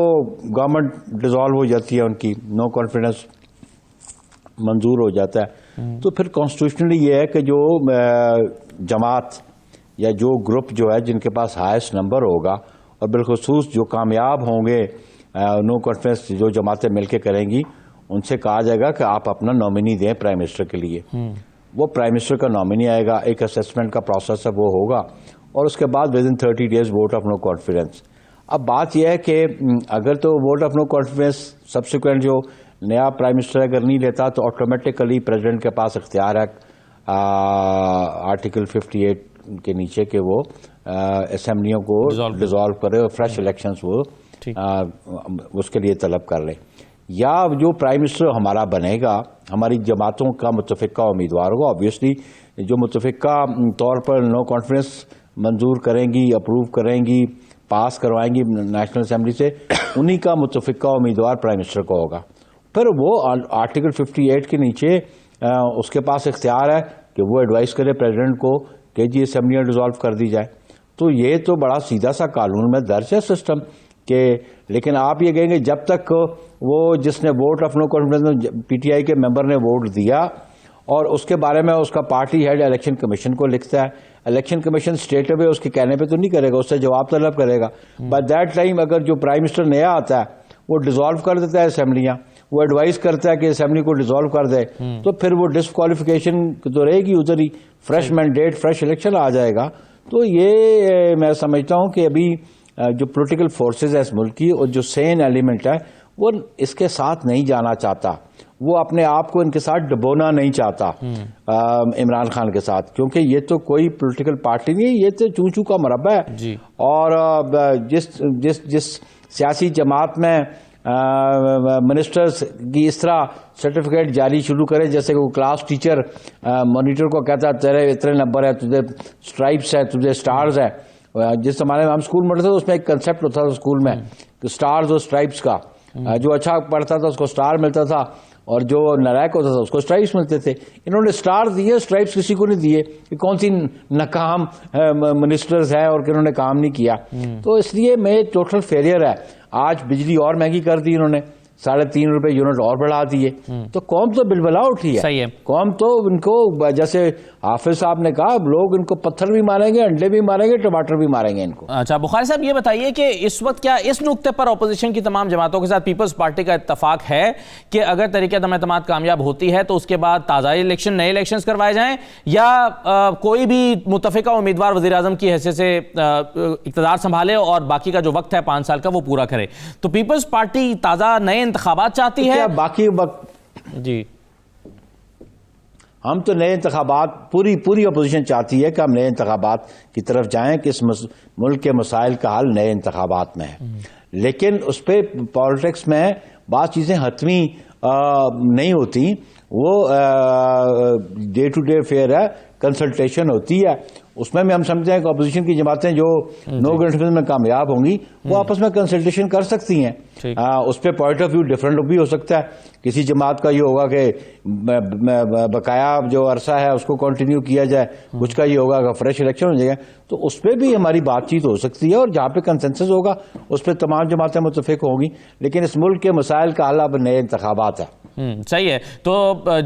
گورنمنٹ ڈیزالو ہو جاتی ہے، ان کی نو کانفیڈنس منظور ہو جاتا ہے، تو پھر کانسٹیٹیوشنلی یہ ہے کہ جو جماعت یا جو گروپ جو ہے جن کے پاس ہائیسٹ نمبر ہوگا اور بالخصوص جو کامیاب ہوں گے نو کانفیڈنس جو جماعتیں مل کے کریں گی، ان سے کہا جائے گا کہ آپ اپنا نامنی دیں پرائم منسٹر کے لیے. وہ پرائم منسٹر کا نامنی آئے گا، ایک اسیسمنٹ کا پروسیس ہے وہ ہوگا، اور اس کے بعد within 30 days vote of no confidence. اب بات یہ ہے کہ اگر تو vote of no confidence subsequent جو نیا پرائم منسٹر اگر نہیں لیتا تو آٹومیٹکلی پریزیڈنٹ کے پاس اختیار ہے آرٹیکل 58 کے نیچے کہ وہ اسمبلیوں کو ڈیزالو کرے اور فریش الیکشنز وہ اس کے لیے طلب کر لے. یا جو پرائم منسٹر ہمارا بنے گا ہماری جماعتوں کا متفقہ امیدوار ہوگا، آبویسلی جو متفقہ طور پر نو کانفیڈنس منظور کریں گی، اپروو کریں گی، پاس کروائیں گی نیشنل اسمبلی سے، انہی کا متفقہ امیدوار پرائم منسٹر کو ہوگا. پھر وہ آرٹیکل 58 کے نیچے اس کے پاس اختیار ہے کہ وہ ایڈوائز کرے پریزیڈنٹ کو کہ جی اسمبلیاں ڈیزالو کر دی جائے. تو یہ تو بڑا سیدھا سا قانون میں درج ہے سسٹم کہ، لیکن آپ یہ کہیں گے جب تک وہ جس نے vote of no confidence P T I کے ممبر نے ووٹ دیا اور اس کے بارے میں اس کا پارٹی ہیڈ الیکشن کمیشن کو لکھتا ہے، الیکشن کمیشن اسٹیٹ اوے اس کے کہنے پہ تو نہیں کرے گا، اس سے جواب طلب کرے گا. بائی دیٹ ٹائم اگر جو پرائم منسٹر نیا آتا ہے وہ ڈیزالو کر دیتا ہے اسمبلیاں، وہ ایڈوائز کرتا ہے کہ اسمبلی کو ڈیزالو کر دے، تو پھر وہ ڈسکوالیفیکیشن تو رہے گی، ادھر ہی فریش مینڈیٹ فریش الیکشن آ جائے گا. تو یہ میں سمجھتا ہوں کہ ابھی جو پولیٹیکل فورسز ہے اس ملک کی اور جو سین ایلیمنٹ ہے وہ اس کے ساتھ نہیں جانا چاہتا، وہ اپنے آپ کو ان کے ساتھ ڈبونا نہیں چاہتا عمران خان کے ساتھ، کیونکہ یہ تو کوئی پولیٹیکل پارٹی نہیں ہے، یہ تو چوں چوں کا مربع ہے. اور جس سیاسی جماعت میں منسٹرز کی اس طرح سرٹیفکیٹ جاری شروع کرے جیسے کہ وہ کلاس ٹیچر مانیٹر کو کہتا ہے تیرے اتنے نمبر ہے، تجھے سٹرائپس ہے، تجھے سٹارز ہے. جس زمانے میں ہم اسکول میں پڑھتے تھے اس میں ایک کنسیپٹ ہوتا تھا اسکول میں کہ سٹارز اور سٹرائپس کا، جو اچھا پڑھتا تھا اس کو سٹار ملتا تھا اور جو نالائق ہوتا تھا اس کو اسٹرائپس ملتے تھے. انہوں نے اسٹار دیے, اسٹرائپس کسی کو نہیں دیے. کہ کون سی ناکام منسٹرز ہیں اور کہ انہوں نے کام نہیں کیا. تو اس لیے میں ٹوٹل فیلئر ہے. آج بجلی اور مہنگی کر دی انہوں نے, 3.5 روپے یونٹ اور بڑھا دیے. تو قوم تو بلبلا اٹھی ہے. صحیح ہے. قوم تو ان کو جیسے حافظ صاحب نے کہا, لوگ ان کو پتھر بھی ماریں گے, انڈے بھی ماریں گے, ٹماٹر بھی ماریں گے ان کو. اچھا بخاری صاحب یہ بتائیے کہ اس وقت کیا اس نقطے پر اپوزیشن کی تمام جماعتوں کے ساتھ پیپلز پارٹی کا اتفاق ہے کہ اگر طریقہ عدم اعتماد کامیاب ہوتی ہے تو اس کے بعد تازہ الیکشن, نئے الیکشنز کروائے جائیں, یا کوئی بھی متفقہ امیدوار وزیر اعظم کی حیثیت سے اقتدار سنبھالے اور باقی کا جو وقت ہے 5 سال کا وہ پورا کرے؟ تو پیپلز پارٹی تازہ نئے انتخابات چاہتی ہے. باقی وقت جی ہم تو نئے انتخابات, پوری اپوزیشن چاہتی ہے کہ ہم نئے انتخابات کی طرف جائیں, کہ اس ملک کے مسائل کا حل نئے انتخابات میں ہے. لیکن اس پہ پالیٹکس میں بعض چیزیں حتمی نہیں ہوتی. وہ ڈے ٹو ڈے فیئر ہے, کنسلٹیشن ہوتی ہے. اس میں ہم سمجھتے ہیں کہ اپوزیشن کی جماعتیں جو نو گورنمنٹ میں کامیاب ہوں گی وہ آپس میں کنسلٹیشن کر سکتی ہیں. اس پہ پوائنٹ آف ویو ڈفرینٹ بھی ہو سکتا ہے. کسی جماعت کا یہ ہوگا کہ بقایا جو عرصہ ہے اس کو کنٹینیو کیا جائے, کچھ کا یہ ہوگا کہ فریش الیکشن ہو جائے گا. تو اس پہ بھی ہماری بات چیت ہو سکتی ہے, اور جہاں پہ کنسنسس ہوگا اس پہ تمام جماعتیں متفق ہوں گی. لیکن اس ملک کے مسائل کا حل اب نئے انتخابات ہے. صحیح ہے. تو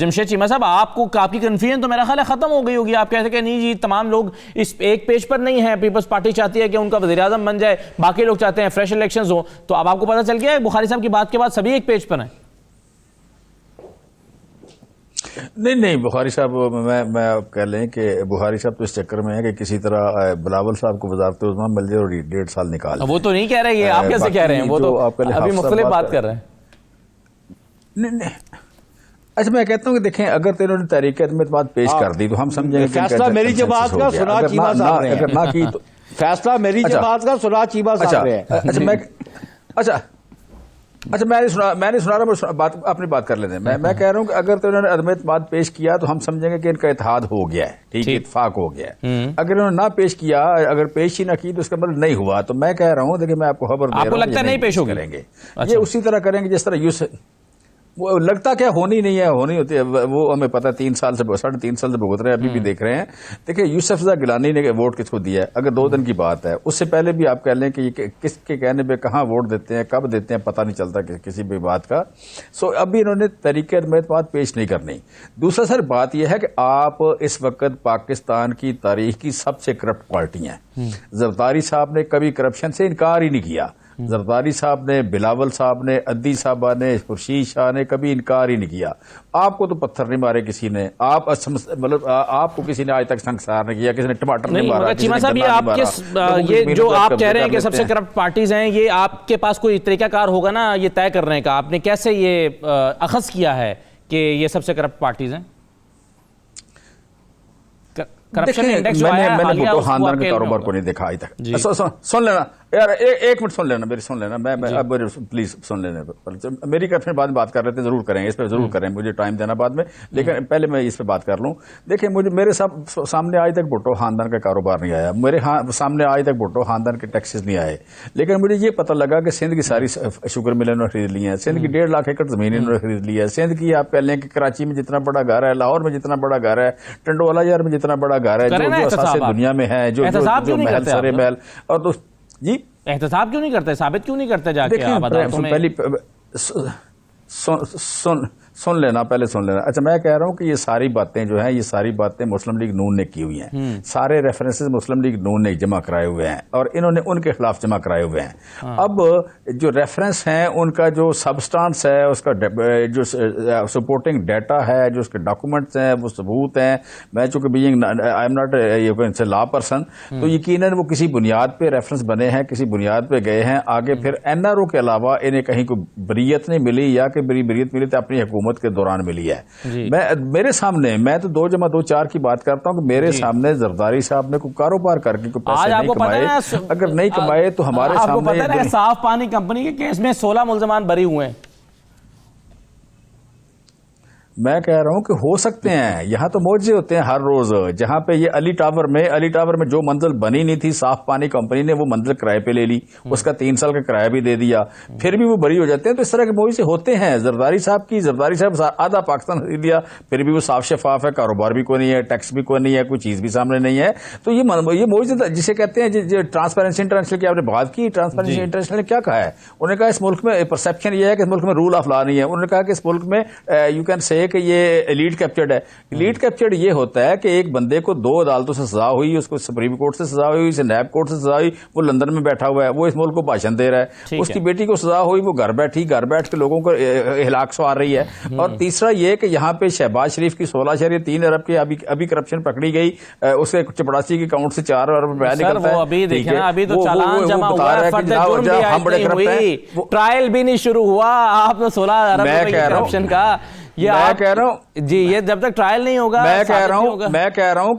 جمشید چیمہ صاحب, آپ کی کنفیوژن تو میرا خیال ہے ختم ہو گئی ہوگی. آپ کہتے ہیں کہ نہیں جی تمام لوگ اس ایک پیج پر نہیں ہیں. پیپلز پارٹی چاہتی ہے کہ ان کا وزیر اعظم بن جائے, باقی لوگ چاہتے ہیں فریش الیکشنز ہوں. تو اب آپ کو پتہ چل گیا ہے بخاری صاحب کی بات کے بعد سبھی ایک پیج پر ہیں؟ نہیں بخاری صاحب, میں آپ کہہ لیں کہ بخاری صاحب تو اس چکر میں ہے کہ کسی طرح بلاول صاحب کو وزارت عظمیٰ مل جائے اور 1.5 سال نکال. وہ تو نہیں کہہ رہے, یہ آپ کیسے کہہ رہے ہیں؟ وہ تو ابھی مختلف بات کر رہے ہیں. نہیں اچھا میں کہتا ہوں کہ دیکھیں اگر تو انہوں نے تحریک عدم اعتماد پیش کر دی تو ہم سمجھیں گے فیصلہ میری جماعت کا سنا چیمہ صاحب نے, اگر نہ کی تو فیصلہ میری جماعت کا سنا چیمہ صاحب نے. اچھا میں نے سنا رہا, اپنی بات کر لیتے ہیں. میں کہہ رہا ہوں کہ اگر تو انہوں نے عدم اعتماد پیش کیا تو ہم سمجھیں گے کہ ان کا اتحاد ہو گیا ہے, ٹھیک ہے, اتفاق ہو گیا ہے. اگر انہوں نے نہ پیش کیا, اگر پیش ہی نہ کی تو اس کا مطلب نہیں ہوا. تو میں کہہ رہا ہوں دیکھیں میں آپ کو خبر دے رہا ہوں, آپ کو لگتا ہے نہیں پیش ہوگی؟ کریں گے یہ اسی طرح کریں گے جس طرح وہ لگتا کیا ہونی نہیں ہے, ہونی ہوتی ہے. وہ ہمیں پتا 3 سال سے 3.5 سال سے بھگت رہے ہیں, ابھی بھی دیکھ رہے ہیں. دیکھیں یوسف زئی گیلانی نے ووٹ کس کو دیا ہے؟ اگر 2 دن کی بات ہے, اس سے پہلے بھی آپ کہہ لیں کہ یہ کس کے کہنے پہ کہاں ووٹ دیتے ہیں, کب دیتے ہیں, پتہ نہیں چلتا کسی بھی بات کا. سو ابھی انہوں نے طریقہ عدم اعتماد پیش نہیں کرنی. دوسرا سر بات یہ ہے کہ آپ اس وقت پاکستان کی تاریخ کی سب سے کرپٹ پارٹی ہیں. زرداری صاحب نے کبھی کرپشن سے انکار ہی نہیں کیا. زرداری صاحب نے, بلاول صاحب نے, عدی صاحبہ نے, خورشید شاہ نے کبھی انکار ہی نہیں کیا. آپ کو تو پتھر نہیں مارے کسی نے, مطلب آپ کو کسی نے آج تک سنگسار نہیں کیا, کسی نے ٹماٹر نہیں مارا. چیمہ صاحب یہ جو آپ کہہ رہے ہیں کہ سب سے کرپٹ پارٹیز ہیں, یہ آپ کے پاس کوئی طریقہ کار ہوگا نا یہ طے کرنے کا؟ آپ نے کیسے یہ اخذ کیا ہے کہ یہ سب سے کرپٹ پارٹیز ہیں؟ میں نے بھٹو خاندان کے کاروبار کو نہیں دیکھا آج تک. سن لینا یار, 1 منٹ سن لینا میری, سن لینا. میں پلیز سن لینا. میری پھر بعد میں بات کر رہے تھے, ضرور کریں گے اس پہ, ضرور کریں, مجھے ٹائم دینا بعد میں. لیکن پہلے میں اس پہ بات کر لوں. دیکھیں میرے سامنے آج تک بھٹو خاندان کا کاروبار نہیں آیا, میرے سامنے آج تک بھٹو خاندان کے ٹیکسز نہیں آئے. لیکن مجھے یہ پتہ لگا کہ سندھ کی ساری شوگر ملیں انہوں نے خرید لی ہیں, سندھ کی 1.5 لاکھ ایکڑ زمین انہوں نے خرید لی ہے. سندھ کی آپ کہہ لیں کہ کراچی میں جتنا بڑا گھر ہے, لاہور میں جتنا بڑا گھر ہے, ٹنڈوالا یار میں جتنا بڑا گھر ہے, جو اساس دنیا میں ہے, جو محل سارے محل, اور تو جی احتساب کیوں نہیں کرتے, ثابت کیوں نہیں کرتے جا کے آپ عدالتوں میں؟ پہلی سن لینا, پہلے سن لینا. اچھا میں کہہ رہا ہوں کہ یہ ساری باتیں جو ہیں, یہ ساری باتیں مسلم لیگ نون نے کی ہوئی ہیں. سارے ریفرنسز مسلم لیگ نون نے جمع کرائے ہوئے ہیں, اور انہوں نے ان کے خلاف جمع کرائے ہوئے ہیں. اب جو ریفرنس ہیں ان کا جو سبسٹانس ہے, اس کا جو سپورٹنگ ڈیٹا ہے, جو اس کے ڈاکومنٹس ہیں, وہ ثبوت ہیں. میں چونکہ being I am not law person, تو یقیناً وہ کسی بنیاد پہ ریفرنس بنے ہیں, کسی بنیاد پہ گئے ہیں. آگے پھر این آر او کے علاوہ انہیں کہیں کوئی بریت نہیں ملی, یا کہ بریت ملی تو اپنی حکومت کے دوران ملی ہے. میرے سامنے, میں تو 2 × 2 4 کی بات کرتا ہوں کہ میرے سامنے زرداری صاحب نے کوئی کاروبار کر کے کوئی پیسے نہیں کمائے. اگر نہیں کمائے تو ہمارے سامنے آپ کو پتہ ہے صاف پانی کمپنی کے کیس میں 16 ملزمان بری ہوئے ہیں. میں کہہ رہا ہوں کہ ہو سکتے ہیں، یہاں تو معجزے ہوتے ہیں ہر روز. جہاں پہ یہ علی ٹاور میں جو منزل بنی نہیں تھی، صاف پانی کمپنی نے وہ منزل کرائے پہ لے لی، اس کا 3 سال کا کرایہ بھی دے دیا، پھر بھی وہ بری ہو جاتے ہیں. تو اس طرح کے معجزے ہوتے ہیں. زرداری صاحب آدھا پاکستان خرید لیا، پھر بھی وہ صاف شفاف ہے، کاروبار بھی کوئی نہیں ہے، ٹیکس بھی کوئی نہیں ہے، کوئی چیز بھی سامنے نہیں ہے. تو یہ معجزے جسے کہتے ہیں ٹرانسپیرنسی انٹرنیشنل کی آپ نے بات کی. ٹرانسپیرنسی انٹرنیشنل نے کیا کہا ہے؟ انہوں نے کہا اس ملک میں پرسپشن یہ ہے کہ اس ملک میں رول آف لا نہیں ہے. انہوں نے کہا کہ اس ملک میں یو کین سے کہ یہ لیڈ کیپچرڈ ہے. لیڈ کیپچرڈ یہ ہوتا ہے کہ ایک بندے کو 2 عدالتوں سے سزا ہوئی، اس کو سپریم کورٹ سے سزا ہوئی، اسے نیب کورٹ سے سزا ہوئی، وہ لندن میں بیٹھا ہوا ہے، وہ اس ملک کو بھاشن دے رہا ہے. اس کی بیٹی کو سزا ہوئی، وہ گھر بیٹھ کے لوگوں کو ہلاک سوار رہی ہے. اور تیسرا یہ کہ یہاں پہ شہباز شریف کی 16.3 ارب کی ابھی کرپشن پکڑی گئی، اس کے چپڑاسی کے اکاؤنٹ سے 4 ارب روپیہ نکلتا ہے. ابھی دیکھیں نا، ابھی تو چالان جمع ہوا ہے، فرد جرم بھی عائد نہیں ہوئی، ٹرائل بھی نہیں شروع ہوا. آپ نے 16 ارب روپے کی کرپشن کا، یہ میں کہہ رہا ہوں جی، یہ جب تک ٹرائل نہیں ہوگا. میں کہہ رہا ہوں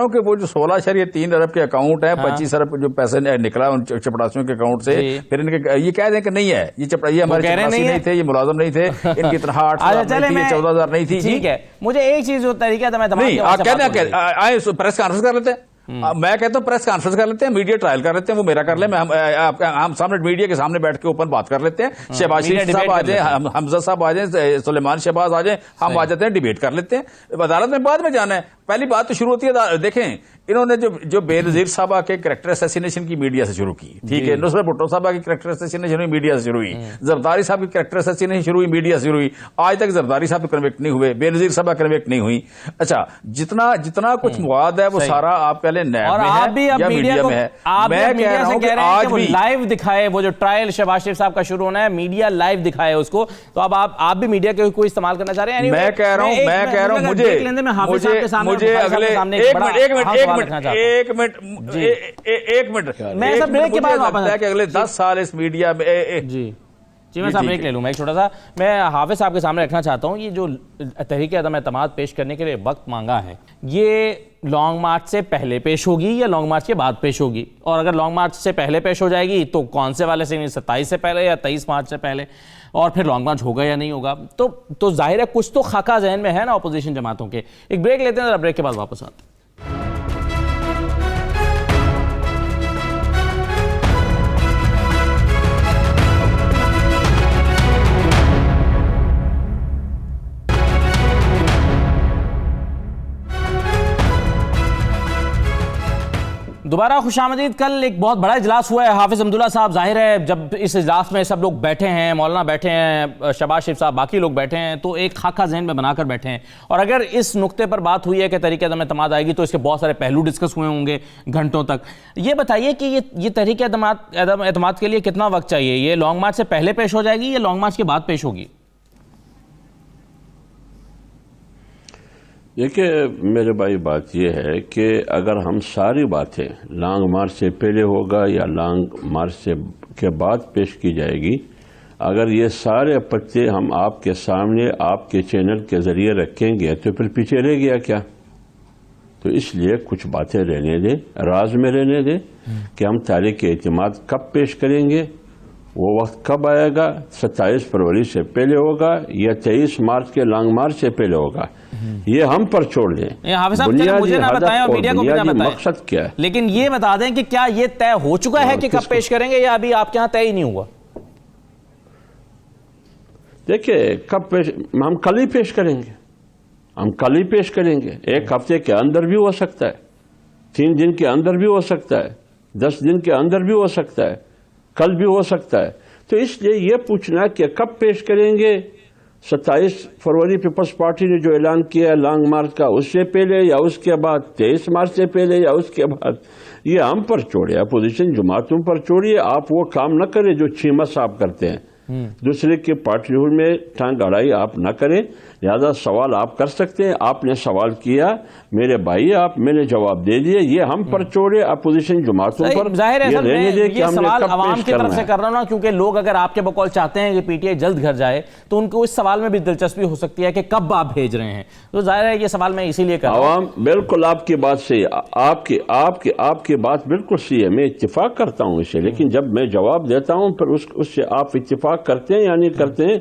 کہ وہ جو 16.3 ارب کے اکاؤنٹ ہے، 25 ارب جو پیسے نکلا ان چپڑاسیوں کے اکاؤنٹ سے، پھر ان کے یہ کہہ دیں کہ نہیں ہے، یہ ہمارے چپڑاسی نہیں تھے، یہ ملازم نہیں تھے، ان کی تنخواہ 8,000 نہیں تھی، 14,000 نہیں تھی. ٹھیک ہے، مجھے ایک چیز جو طریقہ تھا، میں نہیں آپ کہتے ہیں آئے پریس کانفرنس کر لیتے ہیں. میں کہتا ہوں پریس کانفرنس کر لیتے ہیں، میڈیا ٹرائل کر لیتے ہیں، وہ میرا کر لیں، ہم سامنے میڈیا کے سامنے بیٹھ کے اوپن بات کر لیتے ہیں. شہباز شریف صاحب آ جائیں، حمزہ صاحب آ جائیں، سلیمان شہباز آ جائیں، ہم آ جاتے ہیں، ڈیبیٹ کر لیتے ہیں. عدالت میں بعد میں جانا ہے. پہلی بات تو شروع ہوتی ہے، دیکھیں انہوں نے جو بے نظیر صاحبہ کے کریکٹر اسیسینیشن کی میڈیا سے شروع کی، ٹھیک ہے، نصرت بھٹو صاحبہ کی کریکٹر اسیسینیشن میڈیا سے شروع ہوئی، زرداری صاحب کی کریکٹر اسیسینیشن شروع ہوئی، میڈیا سے شروع ہوئی. آج تک زرداری صاحب کنوکٹ نہیں ہوئے، بے نظیر صاحبہ کنوکٹ نہیں ہوئی. اچھا، جتنا کچھ مواد ہے وہ سارا آپ کہہ لیں نیب میں ہے یا میڈیا میں ہے. میں کہہ رہا ہوں کہ آج بھی لائیو دکھائے، وہ جو ٹرائل شہباز شریف صاحب کا شروع ہونا ہے، میڈیا لائیو دکھائے اس کو. تو اب آپ بھی میڈیا کے کوئی استعمال کرنا چاہ رہے ہیں؟ میں کہہ رہا ہوں مجھے اگلے ایک منٹ میں سب بریک کے بعد لگتا ہے کہ اگلے 10 سال اس میڈیا میں جی میں صاحب بریک لے لوں. میں ایک چھوٹا سا میں حافظ صاحب کے سامنے رکھنا چاہتا ہوں، یہ جو تحریک عدم اعتماد پیش کرنے کے لیے وقت مانگا ہے، یہ لانگ مارچ سے پہلے پیش ہوگی یا لانگ مارچ کے بعد پیش ہوگی؟ اور اگر لانگ مارچ سے پہلے پیش ہو جائے گی تو کون سے والے سے، 27 سے پہلے یا 23 مارچ سے پہلے؟ اور پھر لانگ مارچ ہوگا یا نہیں ہوگا؟ تو ظاہر ہے کچھ تو خاکہ ذہن میں ہے نا اپوزیشن جماعتوں کے. ایک بریک لیتے ہیں، ذرا بریک کے بعد واپس آتے ہیں. دوبارہ خوش آمدید. کل ایک بہت بڑا اجلاس ہوا ہے حافظ حمداللہ صاحب، ظاہر ہے جب اس اجلاس میں سب لوگ بیٹھے ہیں، مولانا بیٹھے ہیں، شہباز شریف صاحب، باقی لوگ بیٹھے ہیں، تو ایک خاکہ ذہن میں بنا کر بیٹھے ہیں. اور اگر اس نقطے پر بات ہوئی ہے کہ تحریک عدم اعتماد آئے گی تو اس کے بہت سارے پہلو ڈسکس ہوئے ہوں گے گھنٹوں تک. یہ بتائیے کہ یہ تحریک عدم اعتماد کے لیے کتنا وقت چاہیے؟ یہ لانگ مارچ سے پہلے پیش ہو جائے گی یا لانگ مارچ کے بعد پیش ہوگی؟ دیکھیے میرے بھائی، بات یہ ہے کہ اگر ہم ساری باتیں لانگ مارچ سے پہلے ہوگا یا لانگ مارچ کے بعد پیش کی جائے گی، اگر یہ سارے پتے ہم آپ کے سامنے آپ کے چینل کے ذریعے رکھیں گے تو پھر پیچھے رہ گیا کیا؟ تو اس لیے کچھ باتیں رہنے دیں، راز میں رہنے دیں کہ ہم تحریک اعتماد کب پیش کریں گے، وہ وقت کب آئے گا، 27 فروری سے پہلے ہوگا یا 23 مارچ کے لانگ مارچ سے پہلے ہوگا، یہ ہم پر چھوڑ دیں. بنیادی مقصد کیا ہے، لیکن یہ بتا دیں کہ کیا یہ طے ہو چکا ہے کہ کب پیش کریں گے یا ابھی آپ کے ہاں طے ہی نہیں ہوا؟ دیکھیں کب پیش، ہم کل ہی پیش کریں گے، ہم کل ہی پیش کریں گے. 1 ہفتے کے اندر بھی ہو سکتا ہے، 3 دن کے اندر بھی ہو سکتا ہے، 10 دن کے اندر بھی ہو سکتا ہے، کل بھی ہو سکتا ہے. تو اس لیے یہ پوچھنا کہ کب پیش کریں گے، 27 فروری پیپلز پارٹی نے جو اعلان کیا ہے لانگ مارچ کا، اس سے پہلے یا اس کے بعد، 23 مارچ سے پہلے یا اس کے بعد، یہ ہم پر چھوڑے، اپوزیشن جماعتوں پر چھوڑیے. آپ وہ کام نہ کریں جو چیمہ صاحب کرتے ہیں، دوسرے کے پارٹیوں میں ٹانگ اڑائی آپ نہ کریں. لہذا سوال آپ کر سکتے ہیں، آپ نے سوال کیا میرے بھائی، میں نے جواب دے دیا. یہ ہم پر چھوڑے اپوزیشن جماعتوں پر. ظاہر ہے یہ سوال عوام کی طرف سے کر رہا ہوں نا، کیونکہ لوگ اگر آپ کے بقول چاہتے ہیں کہ پی ٹی آئی جلد گھر جائے تو ان کو اس سوال میں بھی دلچسپی ہو سکتی ہے کہ کب آپ بھیج رہے ہیں. تو ظاہر ہے یہ سوال میں اسی لیے کر رہا ہوں. عوام بالکل آپ کی بات صحیح ہے، آپ کی بات بالکل صحیح ہے، میں اتفاق کرتا ہوں اسے. لیکن جب میں جواب دیتا ہوں پھر اس سے آپ اتفاق کرتے ہیں یا نہیں کرتے ہیں.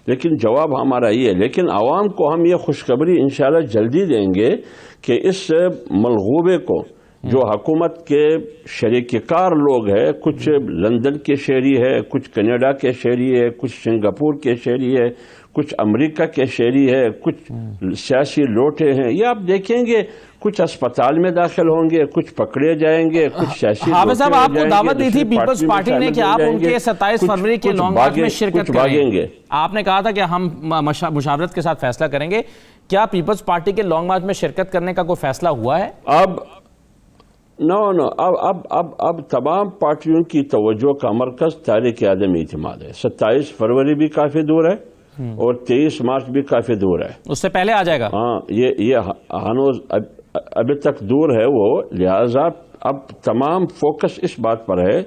لیکن جواب ہمارا یہ ہے. لیکن عوام کو ہم یہ خوشخبری انشاءاللہ جلدی دیں گے کہ اس ملغوبے کو جو حکومت کے شریک کار لوگ ہیں، کچھ لندن کے شہری ہے، کچھ کینیڈا کے شہری ہے، کچھ سنگاپور کے شہری ہے، کچھ امریکہ کے شہری ہے، کچھ سیاسی لوٹے ہیں، یہ آپ دیکھیں گے کچھ اسپتال میں داخل ہوں گے، کچھ پکڑے جائیں گے، کچھ سیاسی حافظ صاحب آپ کو دعوت دی تھی دوسری پیپلز پارٹی نے کہ آپ ان کے 27 فروری کے لانگ مارچ میں شرکت کریں. آپ نے کہا تھا کہ ہم مشاورت کے ساتھ فیصلہ کریں گے. کیا پیپلز پارٹی کے لانگ مارچ میں شرکت کرنے کا کوئی فیصلہ ہوا ہے؟ اب تمام پارٹیوں کی توجہ کا مرکز تحریک عدم اعتماد ہے. 27 فروری بھی کافی دور ہے اور 23 مارچ بھی کافی دور ہے. اس سے پہلے آ جائے گا؟ ہاں، یہ ہنوز ابھی تک دور ہے وہ. لہذا اب تمام فوکس اس بات پر ہے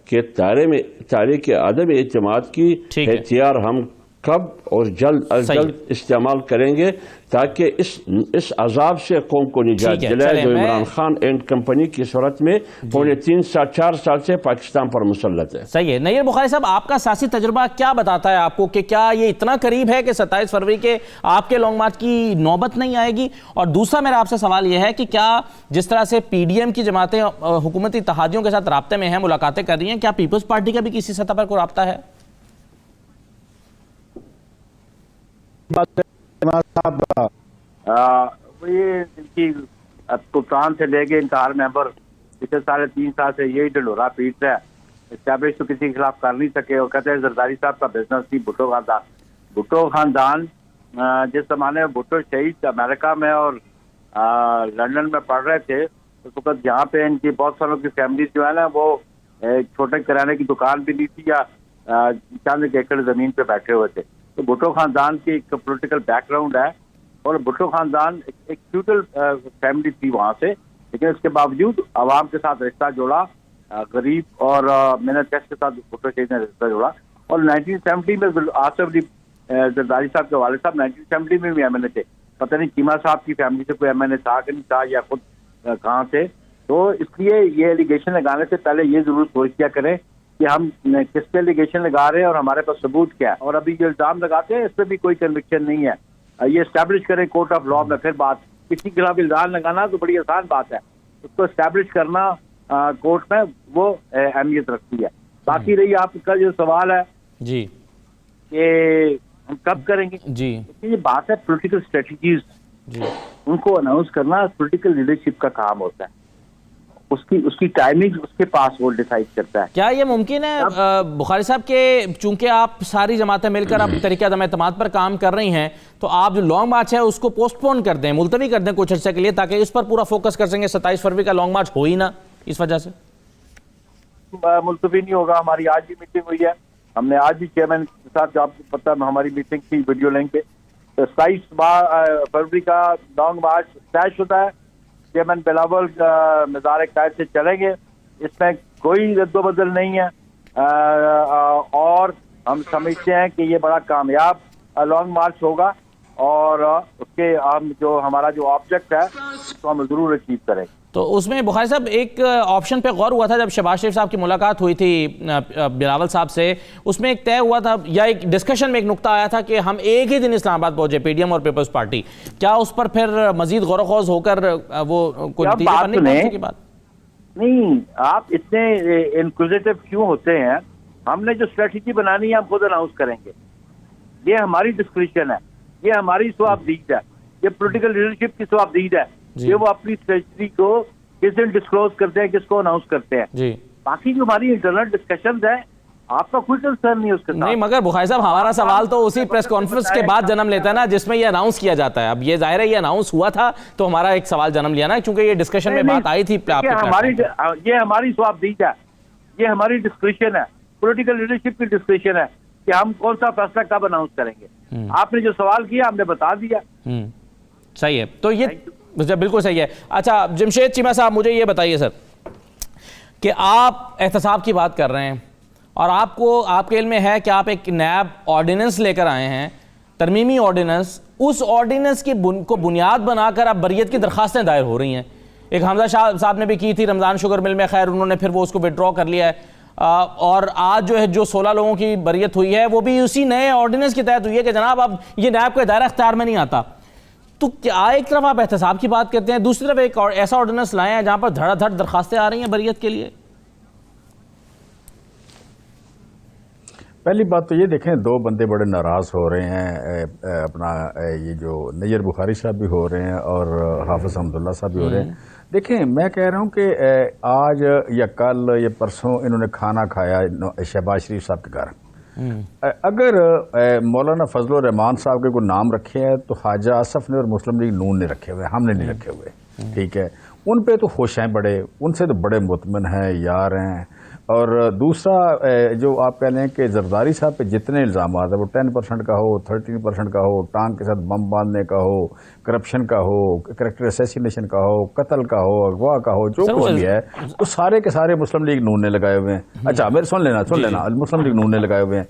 کہ تحریک عدم اعتماد کی اختیار ہم کب اور جلد از جلد استعمال کریں گے تاکہ اس عذاب سے قوم کو نجات دلائے جو عمران خان اینڈ کمپنی کی صورت میں 3.5-4 سال سے پاکستان پر مسلط ہے. صحیح ہے. نیر بخاری صاحب، آپ کا سیاسی تجربہ کیا بتاتا ہے آپ کو کہ کیا یہ اتنا قریب ہے کہ 27 فروری کے آپ کے لانگ مارچ کی نوبت نہیں آئے گی؟ اور دوسرا میرا آپ سے سوال یہ ہے کہ کیا جس طرح سے پی ڈی ایم کی جماعتیں حکومتی اتحادیوں کے ساتھ رابطے میں ہیں، ملاقاتیں کر رہی ہیں، کیا پیپلز پارٹی کا بھی کسی سطح پر کوئی رابطہ ہے؟ یہ ان کی کپتان سے لے کے انتہار ممبر پچھلے 3.5 سال سے یہی ڈنڈورا پیٹ رہا ہے. اسٹیبلش تو کسی کے خلاف کر نہیں سکے. اور کہتے ہیں زرداری صاحب کا بزنس تھی بھٹو خاندان. جس زمانے میں بھٹو شہید امریکہ میں اور لندن میں پڑھ رہے تھے اس وقت یہاں پہ ان کی بہت ساروں کی فیملیز جو ہے نا وہ چھوٹے کرانے کی دکان بھی نہیں تھی یا چند ایکڑ زمین پہ بیٹھے ہوئے تھے. تو بھٹو خاندان کی ایک پولیٹیکل بیک گراؤنڈ ہے اور بھٹو خاندان ایک فیوڈل فیملی تھی وہاں سے. لیکن اس کے باوجود عوام کے ساتھ رشتہ جوڑا، غریب اور محنت کش کے ساتھ بھٹو شہید نے رشتہ جوڑا. اور 1970 میں آصف علی زرداری صاحب کے والد صاحب 1970 میں بھی ایم این اے تھے. پتہ نہیں چیمہ صاحب کی فیملی سے کوئی ایم این اے تھا کہ نہیں تھا یا خود کہاں تھے. تو اس لیے یہ ایلیگیشن لگانے سے پہلے یہ ضرور سوچ کیا کریں کہ ہم کس پہ ایلیگیشن لگا رہے ہیں اور ہمارے پاس ثبوت کیا ہے. اور ابھی جو الزام لگاتے ہیں اس پہ بھی کوئی کنوکشن نہیں ہے. یہ اسٹیبلش کریں کورٹ آف لا میں. پھر بات کسی کے خلاف الزام لگانا تو بڑی آسان بات ہے، اس کو اسٹیبلش کرنا کورٹ میں وہ اہمیت رکھتی ہے. باقی رہی آپ کا جو سوال ہے جی کہ ہم کب کریں گے، جی یہ بات ہے پولیٹیکل اسٹریٹجیز جی ان کو اناؤنس کرنا پولیٹیکل لیڈرشپ کا کام ہوتا ہے. اس کی ٹائمنگ اس کے پاس وہ ڈیسائیڈ کرتا ہے. کیا یہ ممکن ہے بخاری صاحب کہ چونکہ آپ ساری جماعتیں مل کر اب طریقہ عدم اعتماد پر کام کر رہی ہیں تو آپ جو لانگ مارچ ہے اس کو پوسٹ پون کر دیں، ملتوی کر دیں کچھ عرصے کے لیے تاکہ اس پر پورا فوکس کر سکیں؟ 27 فروری کا لانگ مارچ ہو ہی نہ اس وجہ سے. ملتوی نہیں ہوگا. ہماری آج بھی میٹنگ ہوئی ہے. ہم نے آج بھی چیئرمین کے ساتھ، آپ کو پتہ ہماری میٹنگ تھی ویڈیو لنک پہ. 27 فروری کا لانگ مارچ طے شدہ ہے. چیئرمین بلاول مزار قائد سے چلیں گے. اس میں کوئی رد و بدل نہیں ہے اور ہم سمجھتے ہیں کہ یہ بڑا کامیاب لانگ مارچ ہوگا اور اس کے ہم جو ہمارا جو آبجیکٹ ہے اس کو ہم ضرور اچیو کریں گے. تو اس میں بخاری صاحب ایک آپشن پہ غور ہوا تھا جب شہباز شریف صاحب کی ملاقات ہوئی تھی بلاول صاحب سے، اس میں ایک طے ہوا تھا یا ایک ڈسکشن میں ایک نقطہ آیا تھا کہ ہم ایک ہی دن اسلام آباد پہنچے پی ڈی ایم اور پیپلز پارٹی. کیا اس پر پھر مزید غور و خوض ہو کر وہ کوئی نتیجے پر نہیں پہنچنے کی بات؟ نہیں، آپ اتنے انکوزیٹو کیوں ہوتے ہیں؟ ہم نے جو اسٹریٹجی بنانی ہے ہم خود اناؤنس کریں گے. یہ ہماری ڈسکریشن ہے، یہ ہماری سوابدید ہے، یہ پولیٹیکل لیڈرشپ کی سوابدید ہے کہ وہ اپنی اسٹریٹجی کو کس دن ڈسکلوز کرتے ہیں، کس کو اناؤنس کرتے ہیں. جی باقی جو ہماری انٹرنل ڈسکشنز ہیں آپ کا کوئی کنسرن نہیں اس کے ساتھ. نہیں، مگر بخاری صاحب ہمارا سوال تو اسی پریس کانفرنس کے بعد جنم لیتا ہے نا جس میں یہ اناؤنس کیا جاتا ہے. اب یہ ظاہر ہے یہ اناؤنس ہوا تھا تو ہمارا ایک سوال جنم لیا نا، کیونکہ یہ ڈسکشن میں بات آئی تھی. یہ ہماری سوابدید ہے، یہ ہماری ڈسکریشن ہے، پولیٹیکل لیڈرشپ کی ڈسکریشن ہے کہ ہم کون سا فیصلہ کب اناؤنس کریں گے. آپ نے جو سوال کیا ہم نے بتا دیا. صحیح ہے. تو یہ بالکل صحیح ہے. اچھا جمشید چیمہ صاحب مجھے یہ بتائیے سر کہ آپ احتساب کی بات کر رہے ہیں اور آپ کے علم میں ہے کہ آپ ایک نیب آرڈیننس لے کر آئے ہیں، ترمیمی آرڈیننس. اس آرڈیننس کی کو بنیاد بنا کر اب بریت کی درخواستیں دائر ہو رہی ہیں. ایک حمزہ شاہ صاحب نے بھی کی تھی رمضان شوگر مل میں، خیر انہوں نے پھر وہ اس کو وڈرا کر لیا ہے. اور آج جو ہے جو 16 لوگوں کی بریت ہوئی ہے وہ بھی اسی نئے آرڈیننس کے تحت ہوئی ہے کہ جناب اب یہ نیب کے دائرہ اختیار میں نہیں آتا. تو کیا ایک طرف آپ احتساب کی بات کرتے ہیں, دوسری طرف ایک ایسا آرڈیننس لائے ہیں جہاں پر دھڑا دھڑ درخواستیں آ رہی ہیں بریت کے لیے. پہلی بات تو یہ دیکھیں, 2 بندے بڑے ناراض ہو رہے ہیں, اپنا یہ جو نیر بخاری صاحب بھی ہو رہے ہیں اور حافظ حمداللہ صاحب بھی ہو رہے ہیں. دیکھیں میں کہہ رہا ہوں کہ آج یا کل یا پرسوں انہوں نے کھانا کھایا شہباز شریف صاحب کے گھر. اگر مولانا فضل الرحمان صاحب کے کوئی نام رکھے ہیں تو خواجہ آصف نے اور مسلم لیگ نون نے رکھے ہوئے, ہم نے نہیں رکھے ہوئے. ٹھیک ہے, ان پہ تو خوش ہیں بڑے, ان سے تو بڑے مطمئن ہیں, یار ہیں. اور دوسرا جو آپ کہہ لیں کہ زرداری صاحب پہ جتنے الزامات ہیں وہ 10% کا ہو, 13% کا ہو, ٹانگ کے ساتھ بم باندھنے کا ہو, کرپشن کا ہو, کریکٹر اسیسینیشن کا ہو, قتل کا ہو, اغوا کا ہو, جو کچھ بھی ہے وہ سارے کے سارے مسلم لیگ نون نے لگائے ہوئے ہیں. اچھا میرے سن لینا مسلم لیگ نون نے لگائے ہوئے ہیں.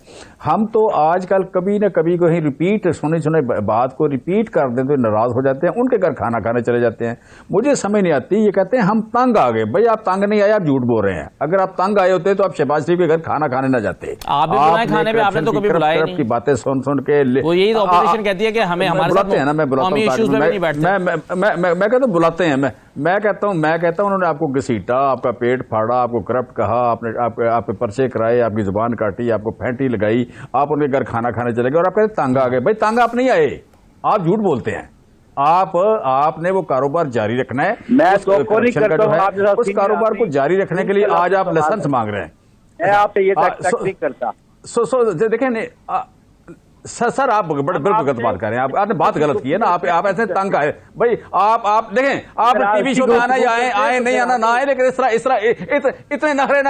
ہم تو آج کل کبھی نہ کبھی کہیں ریپیٹ سنے بات کو ریپیٹ کر دیں تو ناراض ہو جاتے ہیں, ان کے گھر کھانا کھانے چلے جاتے ہیں. مجھے سمجھ نہیں آتی, یہ کہتے ہیں ہم تنگ آ گئے. بھائی آپ تنگ نہیں آئے, آپ جھوٹ بول رہے ہیں. اگر آپ تنگ آئے ہوتے تو آپ شہباز شریف کے گھر کھانا کھانے نہ جاتے. آپ بھی بلائیں کھانے پہ, آپ نے تو کبھی بلایا نہیں. کی باتیں سن کے وہ یہی تو اپوزیشن کہتی ہے کہ ہمیں ہمارے ساتھ بلاتے ہیں نا, میں بلاتا ہوں, میں کہتا ہوں بلاتے ہیں, میں کہتا ہوں انہوں نے آپ کو گھسیٹا, آپ کا پیٹ پھاڑا, آپ کو کرپٹ کہا, آپ کے پرچے کرائے, آپ کی زبان کاٹی, آپ کو پھینٹی لگائی, آپ ان کے گھر کھانا کھانے چلے گئے اور آپ کہتے تنگ آ گئے. بھائی تنگ آپ نہیں آئے, آپ جھوٹ بولتے ہیں. آپ نے وہ کاروبار جاری رکھنا ہے. میں اس کاروبار کو جاری رکھنے کے لیے آج آپ لائسنس مانگ رہے ہیں. میں آپ سے یہ تک نہیں کرتا. دیکھیں سر آپ بالکل غلط بات کر رہے ہیں. آپ نے بات غلط کی ہے نا, آپ ایسے تنگ آئے. بھائی آپ دیکھیں, آپ ٹی وی شو میں آنا یا آئے نہیں آنا نہ آئے, لیکن اس طرح اتنے نخرے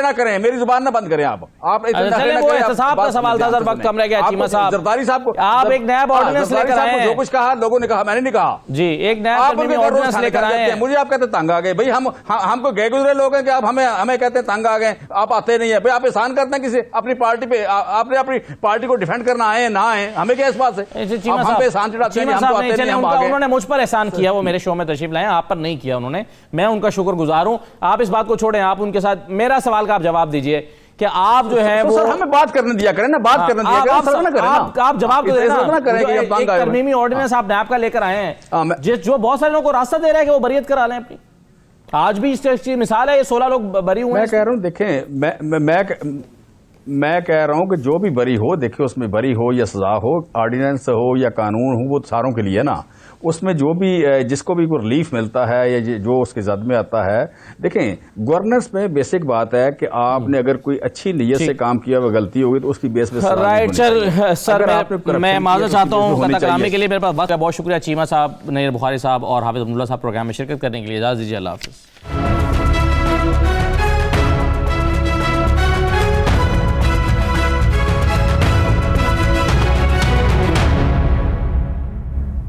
نہ کریں, میری زبان نہ بند کریں. آپ وہ احتساب کا سوال تھا, وقت کم رہ گیا. چیمہ صاحب, زرداری صاحب کو آپ ایک نیا آرڈیننس لے کر آئے ہیں. جو کچھ کہا لوگوں نے کہا, میں نے نہیں کہا. جی ایک نیا آرڈیننس لے کر آئے ہیں. مجھے آپ کہتے تنگ آ گئے. بھائی ہم کو گئے گزرے لوگ ہیں کہ آپ ہمیں کہتے ہیں تنگ آ گئے, آپ آتے نہیں ہیں. بھائی آپ احسان کرتے ہیں کسی اپنی پارٹی پہ, آپ نے اپنی پارٹی کو ڈیفینڈ کرنا آئے نہ آئے, ہمیں کیا اس بات سے. ہم پہ احسان چڑھاتے ہیں, ہم تو آتے نہیں, ہم آ گئے. انہوں نے مجھ پر احسان کیا, وہ میرے شو میں تشریف لائے, آپ پر نہیں کیا انہوں نے, میں ان کا شکر گزار ہوں. آپ اس بات کو چھوڑیں, آپ ان کے ساتھ میرا سوال کا آپ جواب دیجئے کہ آپ جو ہے وہ ہمیں بات کرنے دیا کریں نا, بات کرنے دیا کریں. آپ جواب دیں نا, ایک ترمیمی آرڈیننس آپ نیب کا لے کر آئے ہیں جو بہت سارے لوگوں کو راستہ دے رہا ہے کہ وہ بریت کرا لیں اپنی. آج بھی اس کی مثال ہے, یہ 16 لوگ بری ہوئے ہیں. میں کہہ رہا ہوں دیکھیں, میں کہہ رہا ہوں کہ جو بھی بری ہو, دیکھیں اس میں بری ہو یا سزا ہو, آرڈیننس ہو یا قانون ہو, وہ ساروں کے لیے نا. اس میں جو بھی جس کو بھی کوئی ریلیف ملتا ہے یا جو اس کے زد میں آتا ہے. دیکھیں گورننس میں بیسک بات ہے کہ آپ نے اگر کوئی اچھی نیت سے کام کیا وہ غلطی ہوگی تو اس کی بیس پہ رائٹ. سر میں معذرت چاہتا ہوں قطع کلامی کے لیے, میرے پاس وقت ہے. بہت شکریہ چیمہ صاحب, نیر بخاری صاحب اور حافظ حمداللہ صاحب پروگرام میں شرکت کرنے کے لیے. اجازت دیجیے, اللہ حافظ.